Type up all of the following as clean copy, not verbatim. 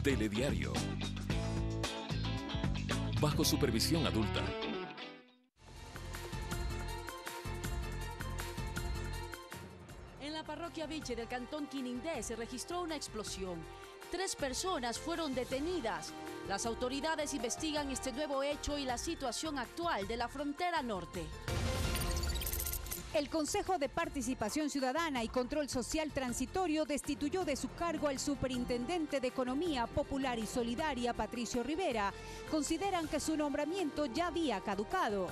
Telediario. Bajo supervisión adulta. En la parroquia Viche del cantón Quinindé se registró una explosión. 3 personas fueron detenidas. Las autoridades investigan este nuevo hecho y la situación actual de la frontera norte. El Consejo de Participación Ciudadana y Control Social Transitorio destituyó de su cargo al superintendente de Economía Popular y Solidaria, Patricio Rivera. Consideran que su nombramiento ya había caducado.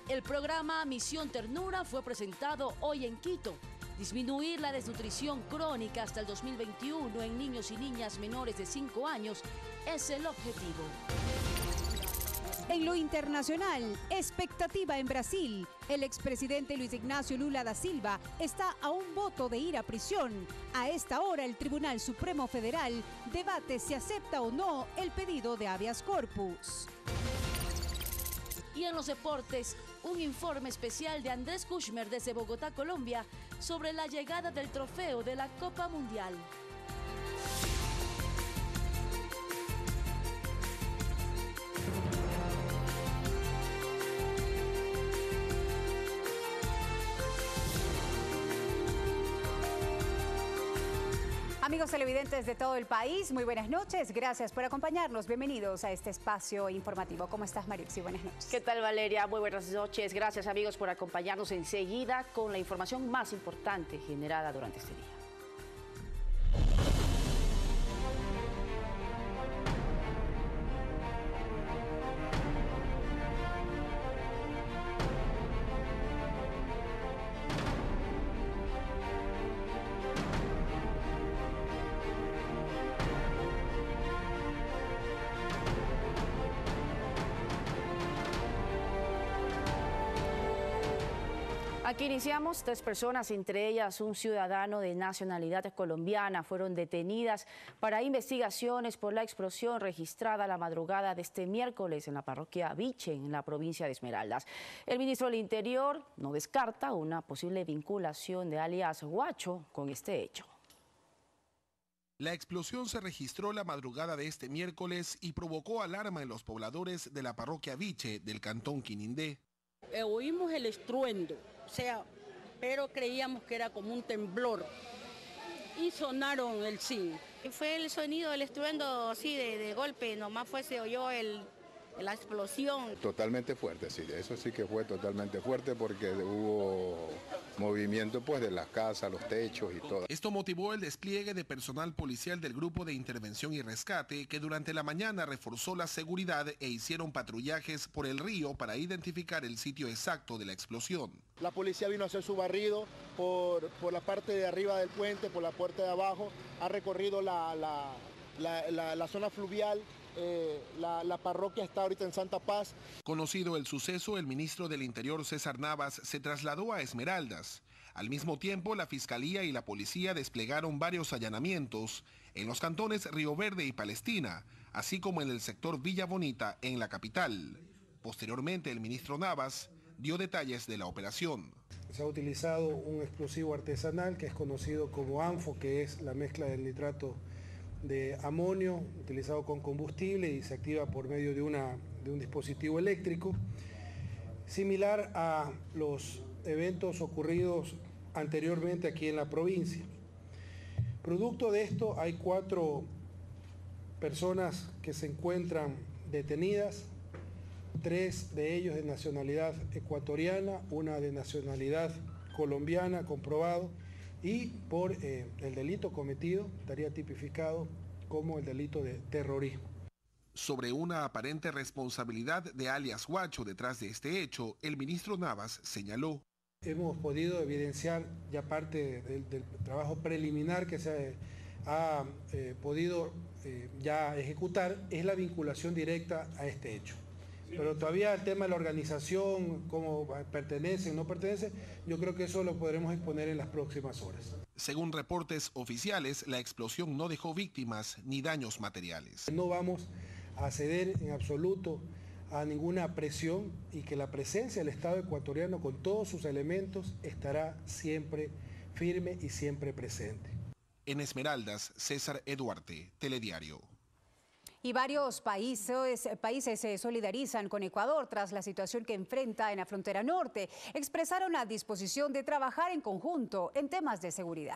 El programa Misión Ternura fue presentado hoy en Quito. Disminuir la desnutrición crónica hasta el 2021 en niños y niñas menores de 5 años es el objetivo. En lo internacional, expectativa en Brasil. El expresidente Luis Ignacio Lula da Silva está a un voto de ir a prisión. A esta hora, el Tribunal Supremo Federal debate si acepta o no el pedido de habeas corpus. Y en los deportes, un informe especial de Andrés Kushmer desde Bogotá, Colombia, sobre la llegada del trofeo de la Copa Mundial. Amigos televidentes de todo el país, muy buenas noches. Gracias por acompañarnos. Bienvenidos a este espacio informativo. ¿Cómo estás, Marixi? Buenas noches. ¿Qué tal, Valeria? Muy buenas noches. Gracias, amigos, por acompañarnos enseguida con la información más importante generada durante este día. Aquí iniciamos. 3 personas, entre ellas un ciudadano de nacionalidad colombiana, fueron detenidas para investigaciones por la explosión registrada la madrugada de este miércoles en la parroquia Viche, en la provincia de Esmeraldas. El ministro del Interior no descarta una posible vinculación de alias Huacho con este hecho. La explosión se registró la madrugada de este miércoles y provocó alarma en los pobladores de la parroquia Viche del cantón Quinindé. Oímos el estruendo, pero creíamos que era como un temblor y sonaron el zinc. Fue el sonido del estruendo así de golpe, nomás se oyó la explosión. Totalmente fuerte, sí, eso sí que fue totalmente fuerte porque hubo movimiento pues de las casas, los techos y todo. Esto motivó el despliegue de personal policial del Grupo de Intervención y Rescate que durante la mañana reforzó la seguridad e hicieron patrullajes por el río para identificar el sitio exacto de la explosión. La policía vino a hacer su barrido por la parte de arriba del puente, por la puerta de abajo, ha recorrido la zona fluvial. La parroquia está ahorita en Santa Paz. Conocido el suceso, el ministro del Interior César Navas se trasladó a Esmeraldas. Al mismo tiempo, la Fiscalía y la Policía desplegaron varios allanamientos en los cantones Río Verde y Palestina, así como en el sector Villa Bonita, en la capital. Posteriormente, el ministro Navas dio detalles de la operación. Se ha utilizado un explosivo artesanal que es conocido como ANFO, que es la mezcla del nitrato de amonio utilizado con combustible y se activa por medio de un dispositivo eléctrico, similar a los eventos ocurridos anteriormente aquí en la provincia. Producto de esto hay 4 personas que se encuentran detenidas, 3 de ellos de nacionalidad ecuatoriana, una de nacionalidad colombiana, comprobado, y por el delito cometido estaría tipificado como el delito de terrorismo. Sobre una aparente responsabilidad de alias Huacho detrás de este hecho, el ministro Navas señaló: hemos podido evidenciar ya parte del trabajo preliminar que se ha podido ya ejecutar, es la vinculación directa a este hecho. Pero todavía el tema de la organización, cómo pertenecen, no pertenecen, yo creo que eso lo podremos exponer en las próximas horas. Según reportes oficiales, la explosión no dejó víctimas ni daños materiales. No vamos a ceder en absoluto a ninguna presión y que la presencia del Estado ecuatoriano con todos sus elementos estará siempre firme y siempre presente. En Esmeraldas, César Eduarte, Telediario. Y varios países se solidarizan con Ecuador tras la situación que enfrenta en la frontera norte. Expresaron la disposición de trabajar en conjunto en temas de seguridad.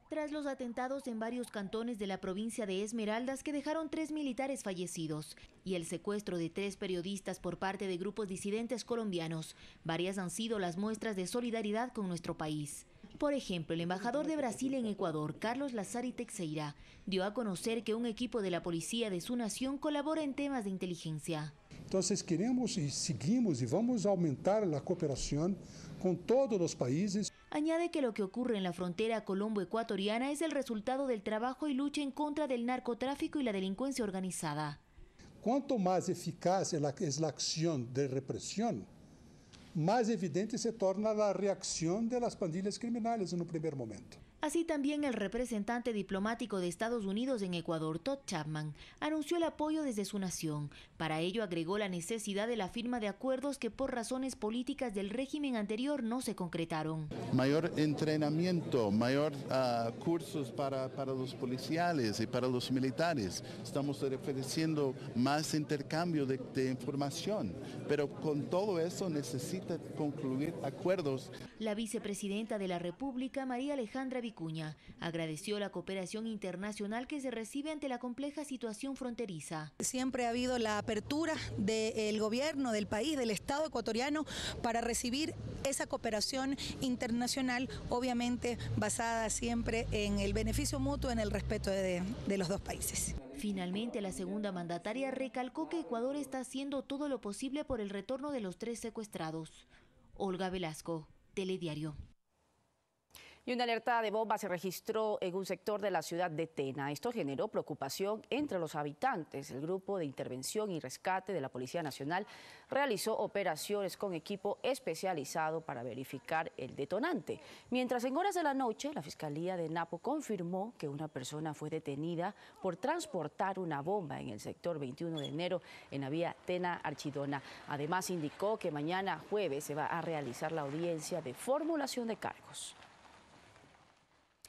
Tras los atentados en varios cantones de la provincia de Esmeraldas que dejaron 3 militares fallecidos y el secuestro de 3 periodistas por parte de grupos disidentes colombianos, varias han sido las muestras de solidaridad con nuestro país. Por ejemplo, el embajador de Brasil en Ecuador, Carlos Lazari Teixeira, dio a conocer que un equipo de la policía de su nación colabora en temas de inteligencia. Entonces queremos y seguimos y vamos a aumentar la cooperación con todos los países. Añade que lo que ocurre en la frontera colombo-ecuatoriana es el resultado del trabajo y lucha en contra del narcotráfico y la delincuencia organizada. Cuanto más eficaz es la acción de represión, más evidente se torna la reacción de las pandillas criminales en un primer momento. Así también el representante diplomático de Estados Unidos en Ecuador, Todd Chapman, anunció el apoyo desde su nación. Para ello agregó la necesidad de la firma de acuerdos que por razones políticas del régimen anterior no se concretaron. Mayor entrenamiento, mayor cursos para los policiales y para los militares. Estamos ofreciendo más intercambio de información, pero con todo eso necesita concluir acuerdos. La vicepresidenta de la República, María Alejandra Vicuña, agradeció la cooperación internacional que se recibe ante la compleja situación fronteriza. Siempre ha habido la apertura del gobierno, del país, del Estado ecuatoriano para recibir esa cooperación internacional, obviamente basada siempre en el beneficio mutuo, en el respeto de los dos países. Finalmente, la segunda mandataria recalcó que Ecuador está haciendo todo lo posible por el retorno de los 3 secuestrados. Olga Velasco, Telediario. Y una alerta de bomba se registró en un sector de la ciudad de Tena. Esto generó preocupación entre los habitantes. El Grupo de Intervención y Rescate de la Policía Nacional realizó operaciones con equipo especializado para verificar el detonante. Mientras en horas de la noche, la Fiscalía de Napo confirmó que una persona fue detenida por transportar una bomba en el sector 21 de enero en la vía Tena-Archidona. Además, indicó que mañana jueves se va a realizar la audiencia de formulación de cargos.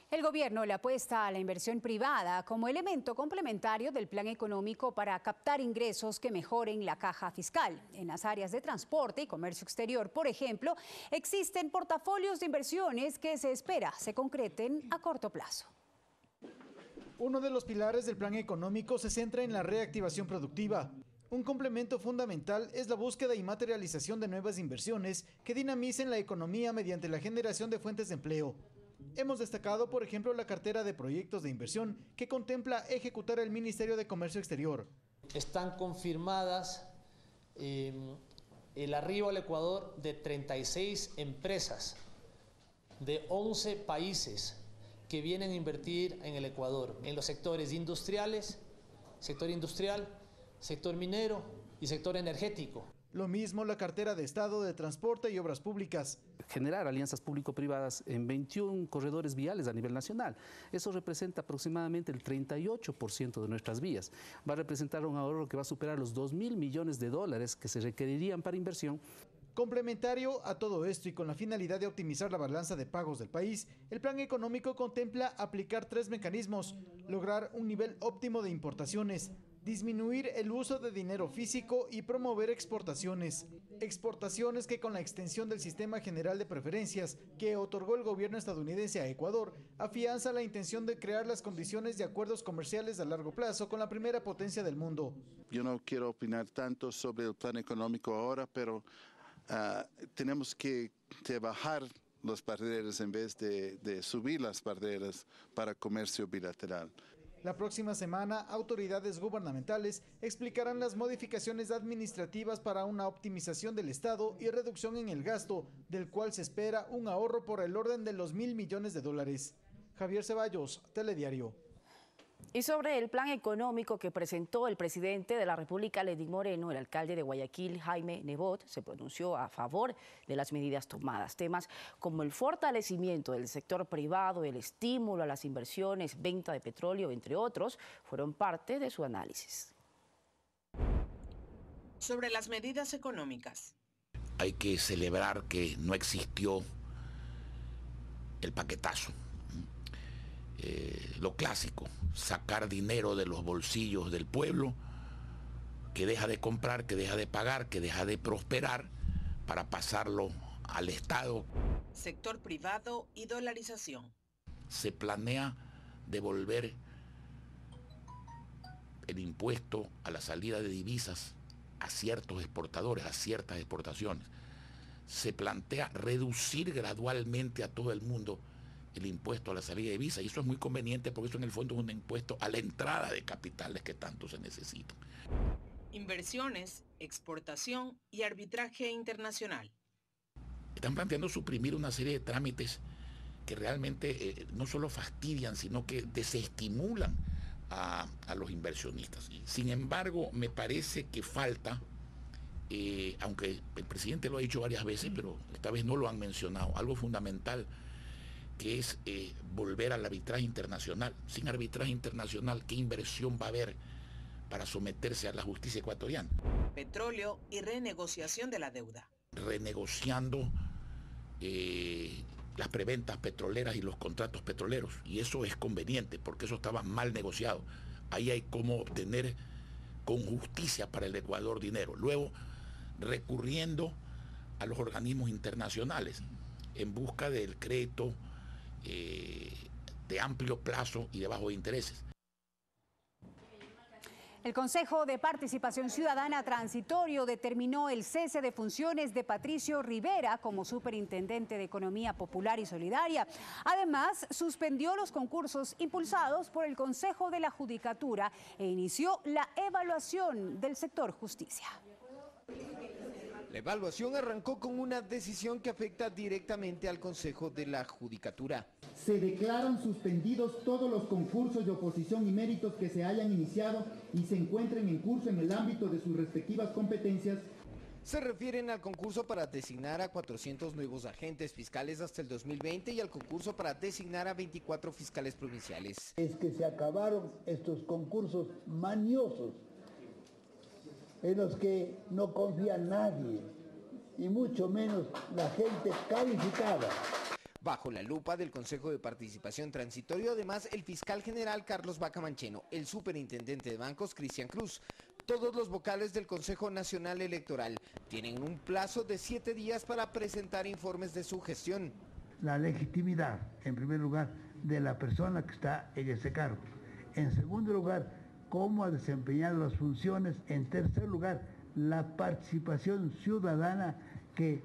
El gobierno le apuesta a la inversión privada como elemento complementario del plan económico para captar ingresos que mejoren la caja fiscal. En las áreas de transporte y comercio exterior, por ejemplo, existen portafolios de inversiones que se espera se concreten a corto plazo. Uno de los pilares del plan económico se centra en la reactivación productiva. Un complemento fundamental es la búsqueda y materialización de nuevas inversiones que dinamicen la economía mediante la generación de fuentes de empleo. Hemos destacado, por ejemplo, la cartera de proyectos de inversión que contempla ejecutar el Ministerio de Comercio Exterior. Están confirmadas el arribo al Ecuador de 36 empresas de 11 países que vienen a invertir en el Ecuador, en los sectores industriales, sector industrial, sector minero y sector energético. Lo mismo la cartera de Estado de Transporte y Obras Públicas. Generar alianzas público-privadas en 21 corredores viales a nivel nacional. Eso representa aproximadamente el 38% de nuestras vías. Va a representar un ahorro que va a superar los $2.000 millones que se requerirían para inversión. Complementario a todo esto y con la finalidad de optimizar la balanza de pagos del país, el plan económico contempla aplicar 3 mecanismos: lograr un nivel óptimo de importaciones, disminuir el uso de dinero físico y promover exportaciones. Exportaciones que con la extensión del Sistema General de Preferencias que otorgó el gobierno estadounidense a Ecuador, afianza la intención de crear las condiciones de acuerdos comerciales a largo plazo con la primera potencia del mundo. Yo no quiero opinar tanto sobre el plan económico ahora, pero tenemos que bajar las barreras en vez de subir las barreras para comercio bilateral. La próxima semana, autoridades gubernamentales explicarán las modificaciones administrativas para una optimización del Estado y reducción en el gasto, del cual se espera un ahorro por el orden de los $1.000 millones. Javier Ceballos, Telediario. Y sobre el plan económico que presentó el presidente de la República, Lenín Moreno, el alcalde de Guayaquil, Jaime Nebot, se pronunció a favor de las medidas tomadas. Temas como el fortalecimiento del sector privado, el estímulo a las inversiones, venta de petróleo, entre otros, fueron parte de su análisis. Sobre las medidas económicas. Hay que celebrar que no existió el paquetazo. lo clásico, sacar dinero de los bolsillos del pueblo, que deja de comprar, que deja de pagar, que deja de prosperar, para pasarlo al Estado. Sector privado y dolarización. Se planea devolver el impuesto a la salida de divisas a ciertos exportadores, a ciertas exportaciones. Se plantea reducir gradualmente a todo el mundo el impuesto a la salida de divisas, y eso es muy conveniente porque eso en el fondo es un impuesto a la entrada de capitales que tanto se necesitan. Inversiones, exportación y arbitraje internacional. Están planteando suprimir una serie de trámites que realmente no solo fastidian, sino que desestimulan a los inversionistas. Sin embargo, me parece que falta, aunque el presidente lo ha dicho varias veces, pero esta vez no lo han mencionado, algo fundamental, que es volver al arbitraje internacional. Sin arbitraje internacional, ¿qué inversión va a haber para someterse a la justicia ecuatoriana? Petróleo y renegociación de la deuda. Renegociando las preventas petroleras y los contratos petroleros, y eso es conveniente porque eso estaba mal negociado. Ahí hay cómo obtener con justicia para el Ecuador dinero. Luego, recurriendo a los organismos internacionales en busca del crédito de amplio plazo y de bajos intereses. El Consejo de Participación Ciudadana Transitorio determinó el cese de funciones de Patricio Rivera como Superintendente de Economía Popular y Solidaria. Además, suspendió los concursos impulsados por el Consejo de la Judicatura e inició la evaluación del sector justicia. La evaluación arrancó con una decisión que afecta directamente al Consejo de la Judicatura. Se declaran suspendidos todos los concursos de oposición y méritos que se hayan iniciado y se encuentren en curso en el ámbito de sus respectivas competencias. Se refieren al concurso para designar a 400 nuevos agentes fiscales hasta el 2020 y al concurso para designar a 24 fiscales provinciales. Es que se acabaron estos concursos mañosos en los que no confía nadie, y mucho menos la gente calificada. Bajo la lupa del Consejo de Participación Transitorio, además, el fiscal general Carlos Vaca Mancheno, el superintendente de bancos Cristian Cruz, todos los vocales del Consejo Nacional Electoral tienen un plazo de 7 días para presentar informes de su gestión. La legitimidad, en primer lugar, de la persona que está en ese cargo. En segundo lugar, cómo ha desempeñado las funciones. En tercer lugar, la participación ciudadana que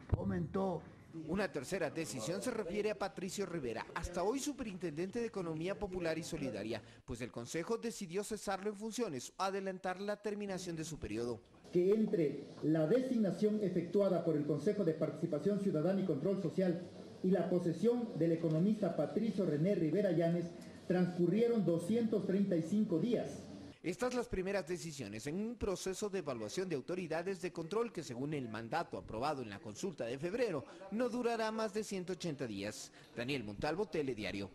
fomentó. Una tercera decisión se refiere a Patricio Rivera, hasta hoy superintendente de Economía Popular y Solidaria, pues el Consejo decidió cesarlo en funciones o adelantar la terminación de su periodo. Que entre la designación efectuada por el Consejo de Participación Ciudadana y Control Social y la posesión del economista Patricio René Rivera Llanes transcurrieron 235 días. Estas las primeras decisiones en un proceso de evaluación de autoridades de control que, según el mandato aprobado en la consulta de febrero, no durará más de 180 días. Daniel Montalvo, Telediario.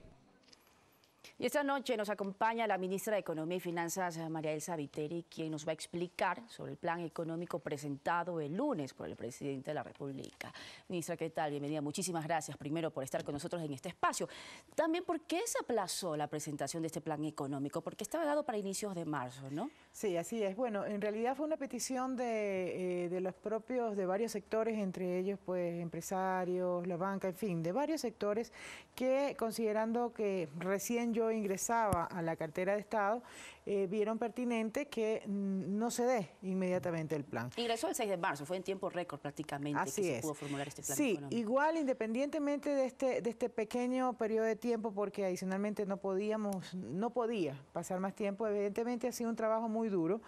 Y esta noche nos acompaña la ministra de Economía y Finanzas, María Elsa Viteri, quien nos va a explicar sobre el plan económico presentado el lunes por el presidente de la República. Ministra, ¿qué tal? Bienvenida. Muchísimas gracias, primero, por estar con nosotros en este espacio. También, ¿por qué se aplazó la presentación de este plan económico? Porque estaba dado para inicios de marzo, ¿no? Sí, así es. Bueno, en realidad fue una petición de los propios, de varios sectores, entre ellos, pues, empresarios, la banca, en fin, de varios sectores que, considerando que recién yo ingresaba a la cartera de Estado, vieron pertinente que no se dé inmediatamente el plan. Ingresó el 6 de marzo, fue en tiempo récord prácticamente. Así que es. Se pudo formular este plan sí, económico. Igual, independientemente de este pequeño periodo de tiempo, porque adicionalmente no podía pasar más tiempo, evidentemente ha sido un trabajo muy duro,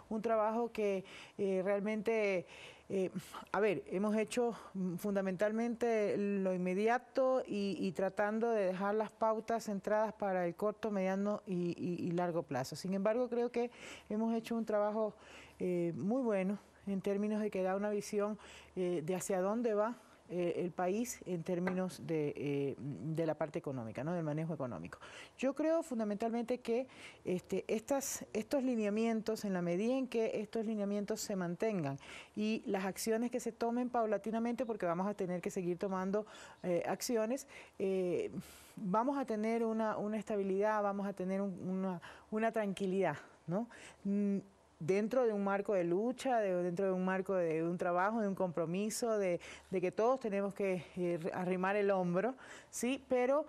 un trabajo que realmente... hemos hecho fundamentalmente lo inmediato y tratando de dejar las pautas centradas para el corto, mediano y largo plazo. Sin embargo, creo que hemos hecho un trabajo muy bueno en términos de que da una visión de hacia dónde va el país en términos de la parte económica, ¿no? Del manejo económico. Yo creo fundamentalmente que estos lineamientos, en la medida en que estos lineamientos se mantengan y las acciones que se tomen paulatinamente, porque vamos a tener que seguir tomando acciones, vamos a tener una estabilidad, vamos a tener una tranquilidad, ¿no? Dentro de un marco de lucha, dentro de un marco de un trabajo, de un compromiso, de que todos tenemos que arrimar el hombro, ¿sí? Pero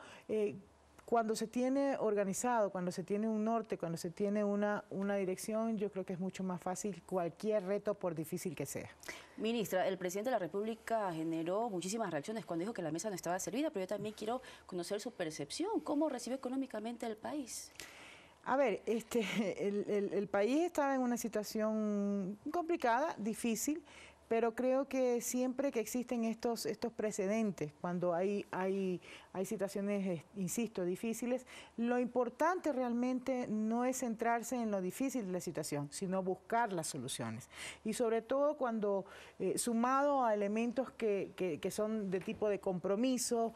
cuando se tiene organizado, cuando se tiene un norte, cuando se tiene una dirección, yo creo que es mucho más fácil cualquier reto, por difícil que sea. Ministra, el presidente de la República generó muchísimas reacciones cuando dijo que la mesa no estaba servida, pero yo también quiero conocer su percepción. ¿Cómo recibe económicamente el país? A ver, el país estaba en una situación complicada, difícil, pero creo que siempre que existen estos precedentes, cuando hay situaciones, insisto, difíciles, lo importante realmente no es centrarse en lo difícil de la situación, sino buscar las soluciones. Y sobre todo cuando, sumado a elementos que son de tipo de compromiso,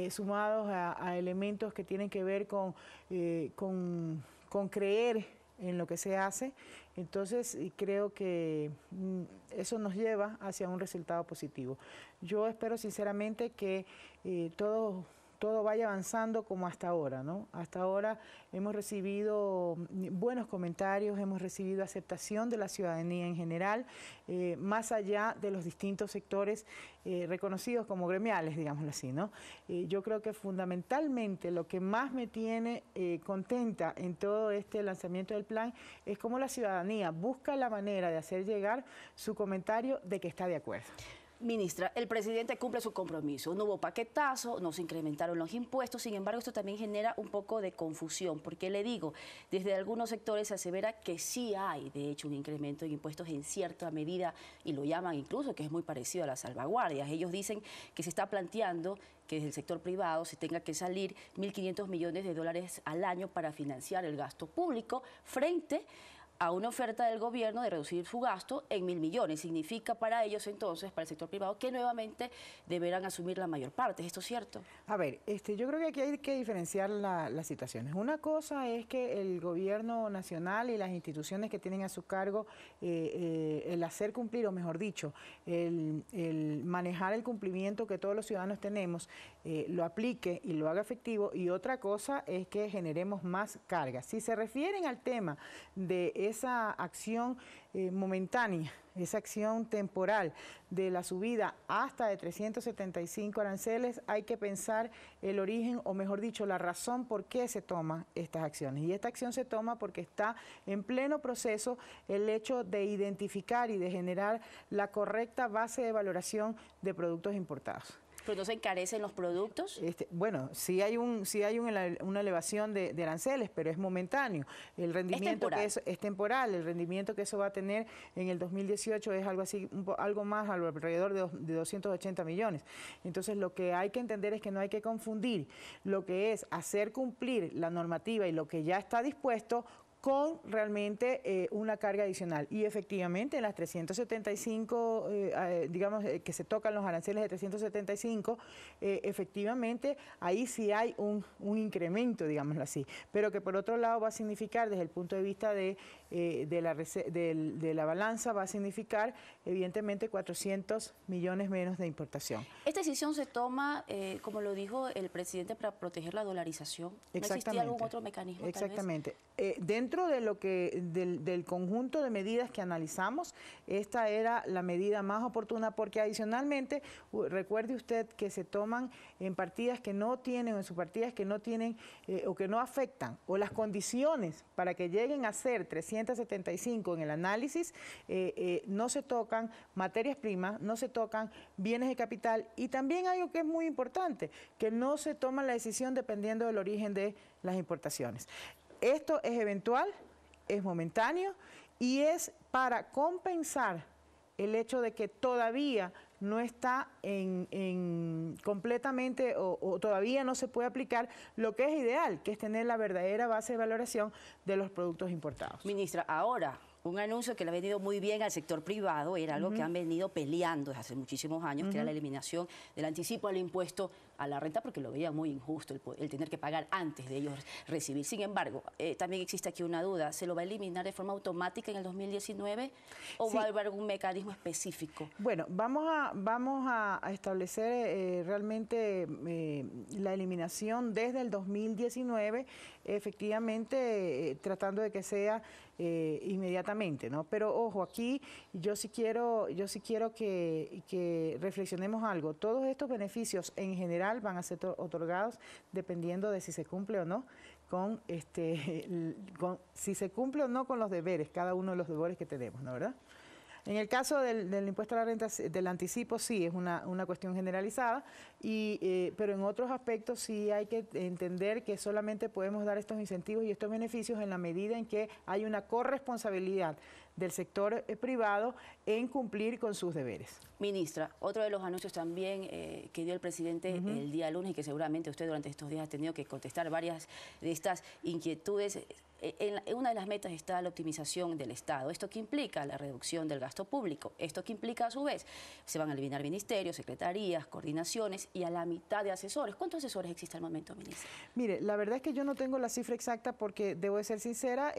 sumados a elementos que tienen que ver con creer en lo que se hace, entonces creo que eso nos lleva hacia un resultado positivo. Yo espero sinceramente que todo vaya avanzando como hasta ahora, ¿no? Hasta ahora hemos recibido buenos comentarios, hemos recibido aceptación de la ciudadanía en general, más allá de los distintos sectores reconocidos como gremiales, digámoslo así, ¿no? Yo creo que fundamentalmente lo que más me tiene contenta en todo este lanzamiento del plan es cómo la ciudadanía busca la manera de hacer llegar su comentario de que está de acuerdo. Ministra, el presidente cumple su compromiso. No hubo paquetazo, no se incrementaron los impuestos, sin embargo esto también genera un poco de confusión, porque le digo, desde algunos sectores se asevera que sí hay, de hecho, un incremento de impuestos en cierta medida, y lo llaman incluso que es muy parecido a las salvaguardias. Ellos dicen que se está planteando que desde el sector privado se tenga que salir 1.500 millones de dólares al año para financiar el gasto público frente a una oferta del gobierno de reducir su gasto en 1.000 millones. Significa para ellos entonces, para el sector privado, que nuevamente deberán asumir la mayor parte. ¿Es esto cierto? A ver, yo creo que aquí hay que diferenciar las situaciones. Una cosa es que el gobierno nacional y las instituciones que tienen a su cargo el hacer cumplir, o mejor dicho, el manejar el cumplimiento que todos los ciudadanos tenemos, lo aplique y lo haga efectivo, y otra cosa es que generemos más cargas. Si se refieren al tema de esa acción momentánea, esa acción temporal de la subida hasta de 375 aranceles, hay que pensar el origen, o mejor dicho, la razón por qué se toman estas acciones. Y esta acción se toma porque está en pleno proceso el hecho de identificar y de generar la correcta base de valoración de productos importados. ¿Pero no se encarecen los productos? Bueno, sí hay una elevación de aranceles, pero es momentáneo. El rendimiento es temporal. El rendimiento que eso va a tener en el 2018 es algo así, algo más alrededor de 280 millones. Entonces, lo que hay que entender es que no hay que confundir lo que es hacer cumplir la normativa y lo que ya está dispuesto con realmente una carga adicional. Y efectivamente en las 375, digamos que se tocan los aranceles de 375, efectivamente ahí sí hay un incremento, digámoslo así, pero que por otro lado va a significar, desde el punto de vista de la balanza, va a significar evidentemente 400 millones menos de importación. ¿Esta decisión se toma, como lo dijo el presidente, para proteger la dolarización? ¿No existía algún otro mecanismo? Exactamente. Dentro de del conjunto de medidas que analizamos, esta era la medida más oportuna, porque adicionalmente, recuerde usted que se toman en partidas que no tienen, en subpartidas que no tienen o que no afectan, o las condiciones para que lleguen a ser 375 en el análisis, no se tocan materias primas, no se tocan bienes de capital, y también algo que es muy importante, que no se toma la decisión dependiendo del origen de las importaciones. Esto es eventual, es momentáneo y es para compensar el hecho de que todavía no está completamente o todavía no se puede aplicar lo que es ideal, que es tener la verdadera base de valoración de los productos importados. Ministra, ahora Un anuncio que le ha venido muy bien al sector privado, era algo que han venido peleando desde hace muchísimos años, que era la eliminación del anticipo al impuesto a la renta, porque lo veían muy injusto el tener que pagar antes de ellos recibir. Sin embargo, también existe aquí una duda, ¿se lo va a eliminar de forma automática en el 2019 o va a haber algún mecanismo específico? Bueno, vamos a establecer realmente la eliminación desde el 2019, efectivamente tratando de que sea inmediatamente, ¿no? Pero ojo, aquí yo sí quiero que reflexionemos algo. Todos estos beneficios en general van a ser otorgados dependiendo de si se cumple o no si se cumple o no con los deberes, cada uno de los deberes que tenemos, ¿no, verdad? En el caso del impuesto a la renta, del anticipo, sí, es una cuestión generalizada, pero en otros aspectos sí hay que entender que solamente podemos dar estos incentivos y estos beneficios en la medida en que hay una corresponsabilidad del sector privado en cumplir con sus deberes. Ministra, otro de los anuncios también que dio el presidente el día lunes y que seguramente usted durante estos días ha tenido que contestar varias de estas inquietudes. En una de las metas está la optimización del Estado. ¿Esto qué implica? La reducción del gasto público. ¿Esto qué implica a su vez? Se van a eliminar ministerios, secretarías, coordinaciones y a la mitad de asesores. ¿Cuántos asesores existen al momento, ministra? Mire, la verdad es que yo no tengo la cifra exacta porque, debo de ser sincera,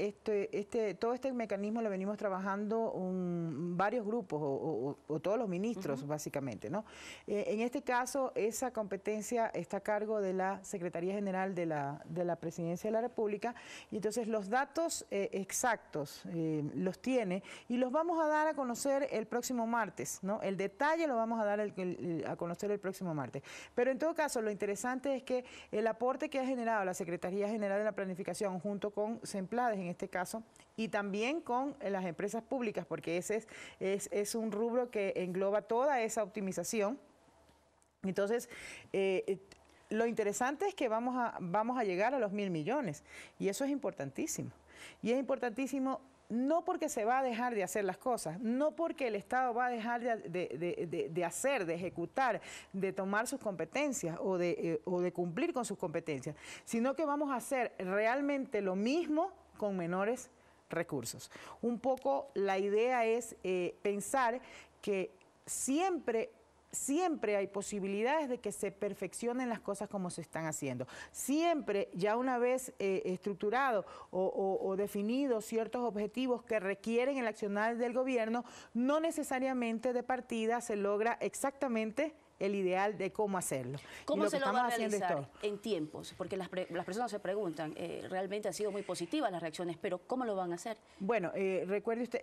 todo este mecanismo lo venimos trabajando varios grupos o todos los ministros, básicamente, ¿no? En este caso, esa competencia está a cargo de la Secretaría General de la Presidencia de la República y entonces los datos exactos los tiene y los vamos a dar a conocer el próximo martes, ¿no? El detalle lo vamos a dar a conocer el próximo martes. Pero en todo caso, lo interesante es que el aporte que ha generado la Secretaría General de la Planificación junto con Semplades en este caso y también con las empresas públicas, porque ese es un rubro que engloba toda esa optimización. Entonces, lo interesante es que vamos a llegar a los 1.000 millones y eso es importantísimo. Y es importantísimo no porque se va a dejar de hacer las cosas, no porque el Estado va a dejar de hacer, de ejecutar, de tomar sus competencias o de cumplir con sus competencias, sino que vamos a hacer realmente lo mismo con menores recursos. Un poco la idea es pensar que siempre hay posibilidades de que se perfeccionen las cosas como se están haciendo. Siempre, ya una vez estructurado o definidos ciertos objetivos que requieren el accionar del gobierno, no necesariamente de partida se logra exactamente el ideal de cómo hacerlo. ¿Cómo se lo va a realizar en tiempos? Porque las personas se preguntan, realmente han sido muy positivas las reacciones, pero ¿cómo lo van a hacer? Bueno, recuerde usted,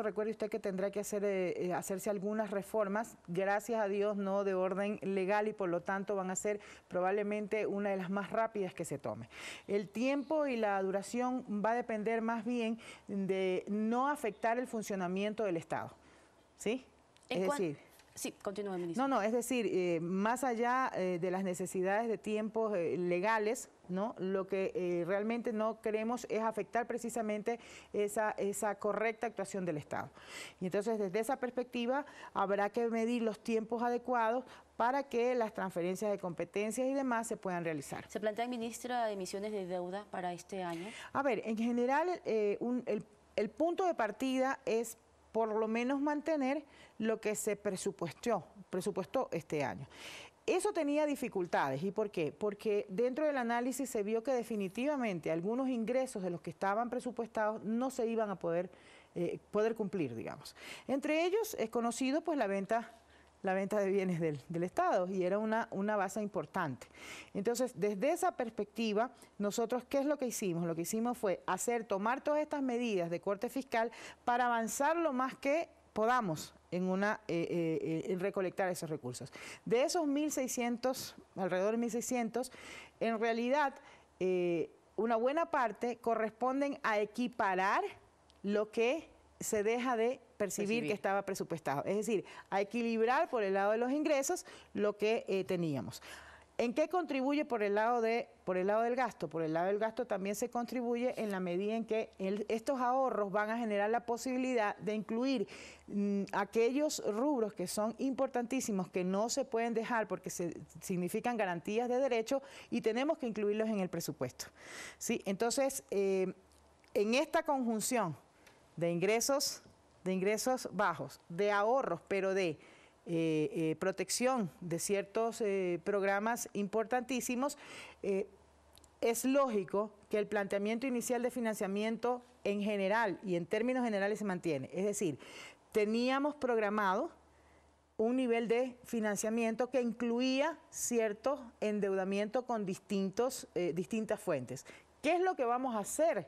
recuerde usted que tendrá que hacerse algunas reformas, gracias a Dios no de orden legal y por lo tanto van a ser probablemente una de las más rápidas que se tome. El tiempo y la duración va a depender más bien de no afectar el funcionamiento del Estado, ¿sí? Es decir... Sí, continúe, ministro. No, es decir, más allá de las necesidades de tiempos legales, ¿no? Lo que realmente no queremos es afectar precisamente esa correcta actuación del Estado. Y entonces, desde esa perspectiva, habrá que medir los tiempos adecuados para que las transferencias de competencias y demás se puedan realizar. ¿Se plantean, ministra, emisiones de deuda para este año? A ver, en general, el punto de partida es por lo menos mantener lo que se presupuestó este año. Eso tenía dificultades. ¿Y por qué? Porque dentro del análisis se vio que definitivamente algunos ingresos de los que estaban presupuestados no se iban a poder cumplir, digamos. Entre ellos es conocido pues la venta de bienes del Estado y era una base importante. Entonces, desde esa perspectiva, nosotros, ¿qué es lo que hicimos? Lo que hicimos fue tomar todas estas medidas de corte fiscal para avanzar lo más que podamos en recolectar esos recursos. De esos 1.600, alrededor de 1.600, en realidad, una buena parte corresponden a equiparar lo que se deja de percibir que estaba presupuestado. Es decir, a equilibrar por el lado de los ingresos lo que teníamos. ¿En qué contribuye por el lado del gasto? Por el lado del gasto también se contribuye en la medida en que estos ahorros van a generar la posibilidad de incluir aquellos rubros que son importantísimos, que no se pueden dejar porque significan garantías de derecho y tenemos que incluirlos en el presupuesto, ¿sí? Entonces, en esta conjunción de ingresos bajos, de ahorros, pero de protección de ciertos programas importantísimos, es lógico que el planteamiento inicial de financiamiento en general y en términos generales se mantiene. Es decir, teníamos programado un nivel de financiamiento que incluía cierto endeudamiento con distintas fuentes. ¿Qué es lo que vamos a hacer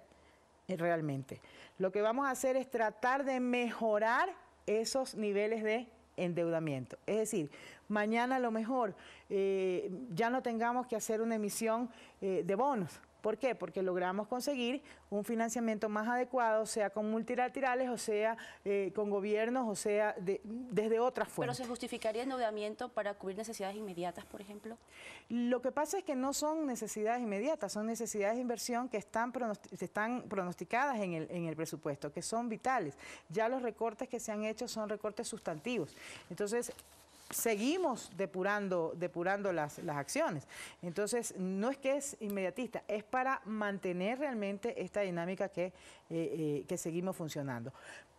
realmente? Lo que vamos a hacer es tratar de mejorar esos niveles de endeudamiento. Es decir, mañana a lo mejor ya no tengamos que hacer una emisión de bonos. ¿Por qué? Porque logramos conseguir un financiamiento más adecuado, sea con multilaterales, o sea con gobiernos, o sea desde otras fuentes. ¿Pero se justificaría endeudamiento para cubrir necesidades inmediatas, por ejemplo? Lo que pasa es que no son necesidades inmediatas, son necesidades de inversión que están pronosticadas en el presupuesto, que son vitales. Ya los recortes que se han hecho son recortes sustantivos. Entonces, seguimos depurando las acciones. Entonces, no es que es inmediatista, es para mantener realmente esta dinámica que seguimos funcionando.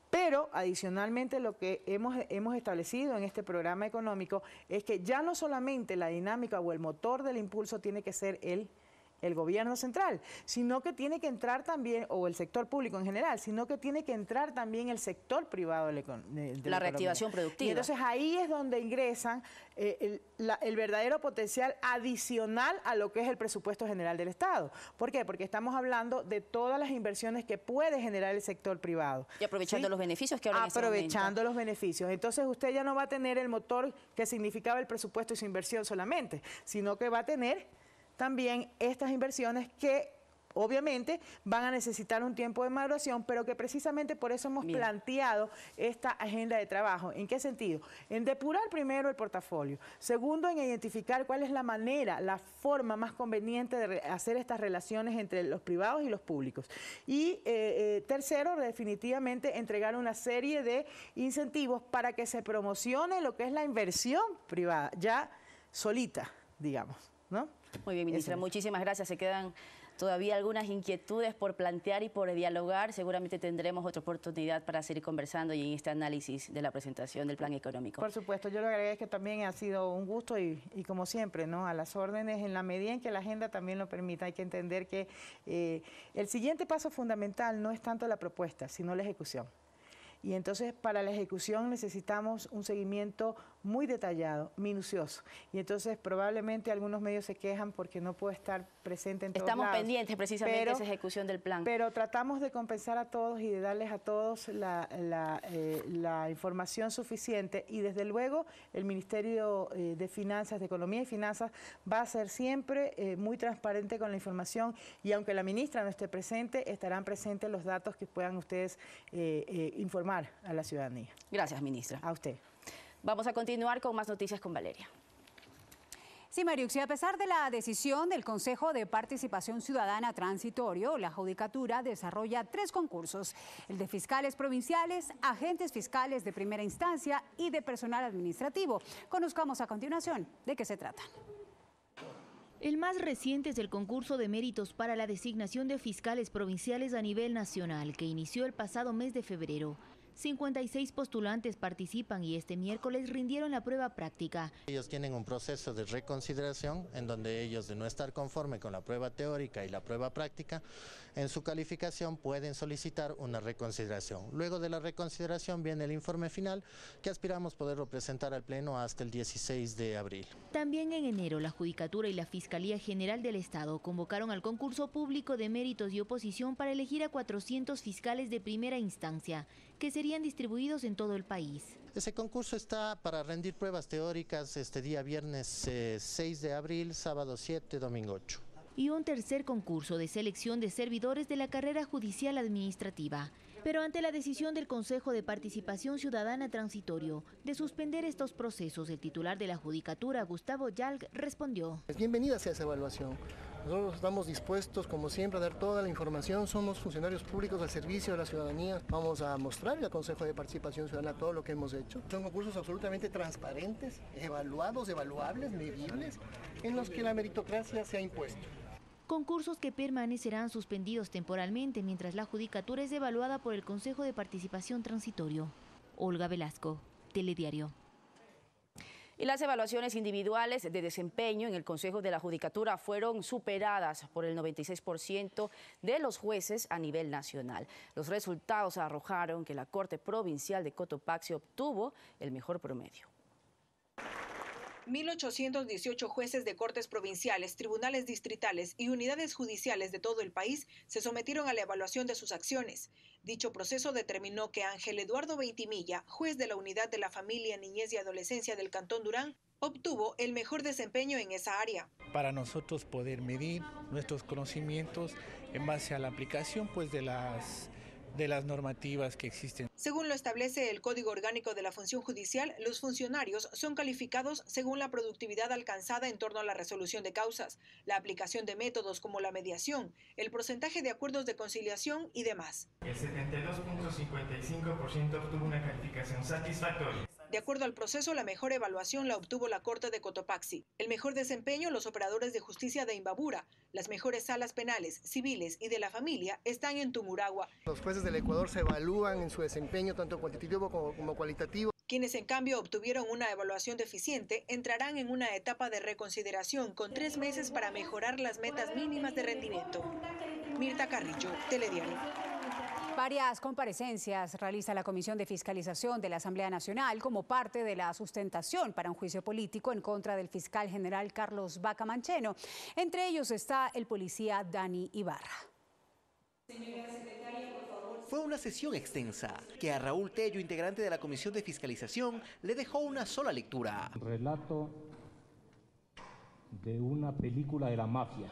Pero, adicionalmente, lo que hemos establecido en este programa económico es que ya no solamente la dinámica o el motor del impulso tiene que ser el gobierno central, sino que tiene que entrar también, o el sector público en general, sino que tiene que entrar también el sector privado de la reactivación productiva. Y entonces ahí es donde ingresan el verdadero potencial adicional a lo que es el presupuesto general del Estado. ¿Por qué? Porque estamos hablando de todas las inversiones que puede generar el sector privado. Y aprovechando los beneficios que ahora en este momento. Aprovechando los beneficios. Entonces usted ya no va a tener el motor que significaba el presupuesto y su inversión solamente, sino que va a tener también estas inversiones que obviamente van a necesitar un tiempo de maduración, pero que precisamente por eso hemos planteado esta agenda de trabajo. ¿En qué sentido? En depurar primero el portafolio. Segundo, en identificar cuál es la manera, la forma más conveniente de hacer estas relaciones entre los privados y los públicos. Y tercero, definitivamente entregar una serie de incentivos para que se promocione lo que es la inversión privada, ya solita, digamos, ¿no? Muy bien, ministra, muchísimas gracias. Se quedan todavía algunas inquietudes por plantear y por dialogar. Seguramente tendremos otra oportunidad para seguir conversando y en este análisis de la presentación del plan económico. Por supuesto, yo le agradezco que también ha sido un gusto y como siempre, ¿no? A las órdenes, en la medida en que la agenda también lo permita. Hay que entender que el siguiente paso fundamental no es tanto la propuesta, sino la ejecución. Y entonces para la ejecución necesitamos un seguimiento muy detallado, minucioso. Y entonces probablemente algunos medios se quejan porque no puedo estar presente en todos lados. Estamos pendientes precisamente de esa ejecución del plan. Pero tratamos de compensar a todos y de darles a todos la información suficiente. Y desde luego el Ministerio de Finanzas, de Economía y Finanzas, va a ser siempre muy transparente con la información. Y aunque la ministra no esté presente, estarán presentes los datos que puedan ustedes informar a la ciudadanía. Gracias, ministra. A usted. Vamos a continuar con más noticias con Valeria. Sí, Mariuxi, a pesar de la decisión del Consejo de Participación Ciudadana Transitorio, la Judicatura desarrolla 3 concursos: el de fiscales provinciales, agentes fiscales de primera instancia y de personal administrativo. Conozcamos a continuación de qué se trata. El más reciente es el concurso de méritos para la designación de fiscales provinciales a nivel nacional, que inició el pasado mes de febrero. 56 postulantes participan y este miércoles rindieron la prueba práctica. Ellos tienen un proceso de reconsideración en donde ellos, de no estar conforme con la prueba teórica y la prueba práctica, en su calificación pueden solicitar una reconsideración. Luego de la reconsideración viene el informe final, que aspiramos poderlo presentar al Pleno hasta el 16 de abril. También en enero, la Judicatura y la Fiscalía General del Estado convocaron al concurso público de méritos y oposición para elegir a 400 fiscales de primera instancia, que serían distribuidos en todo el país. Ese concurso está para rendir pruebas teóricas este día viernes 6 de abril, sábado 7, domingo 8. Y un tercer concurso de selección de servidores de la carrera judicial administrativa. Pero ante la decisión del Consejo de Participación Ciudadana Transitorio de suspender estos procesos, el titular de la Judicatura, Gustavo Yalg, respondió: Bienvenida sea esa evaluación. Nosotros estamos dispuestos, como siempre, a dar toda la información. Somos funcionarios públicos al servicio de la ciudadanía. Vamos a mostrarle al Consejo de Participación Ciudadana todo lo que hemos hecho. Son concursos absolutamente transparentes, evaluados, evaluables, medibles, en los que la meritocracia se ha impuesto. concursos que permanecerán suspendidos temporalmente mientras la judicatura es evaluada por el Consejo de Participación Transitorio. Olga Velasco, Telediario. Y las evaluaciones individuales de desempeño en el Consejo de la Judicatura fueron superadas por el 96% de los jueces a nivel nacional. Los resultados arrojaron que la Corte Provincial de Cotopaxi obtuvo el mejor promedio. 1.818 jueces de cortes provinciales, tribunales distritales y unidades judiciales de todo el país se sometieron a la evaluación de sus acciones. Dicho proceso determinó que Ángel Eduardo Veintimilla, juez de la Unidad de la Familia, Niñez y Adolescencia del Cantón Durán, obtuvo el mejor desempeño en esa área. Para nosotros poder medir nuestros conocimientos en base a la aplicación de las normativas que existen. Según lo establece el Código Orgánico de la Función Judicial, los funcionarios son calificados según la productividad alcanzada en torno a la resolución de causas, la aplicación de métodos como la mediación, el porcentaje de acuerdos de conciliación y demás. El 72.55% obtuvo una calificación satisfactoria. De acuerdo al proceso, la mejor evaluación la obtuvo la Corte de Cotopaxi. El mejor desempeño, los operadores de justicia de Imbabura. Las mejores salas penales, civiles y de la familia están en Tumuragua. Los jueces del Ecuador se evalúan en su desempeño tanto cuantitativo como cualitativo. Quienes en cambio obtuvieron una evaluación deficiente entrarán en una etapa de reconsideración con 3 meses para mejorar las metas mínimas de rendimiento. Mirta Carrillo, Telediario. Varias comparecencias realiza la Comisión de Fiscalización de la Asamblea Nacional como parte de la sustentación para un juicio político en contra del fiscal general Carlos Vaca Mancheno. Entre ellos está el policía Dani Ibarra. Fue una sesión extensa que a Raúl Tello, integrante de la Comisión de Fiscalización, le dejó una sola lectura. Relato de una película de la mafia.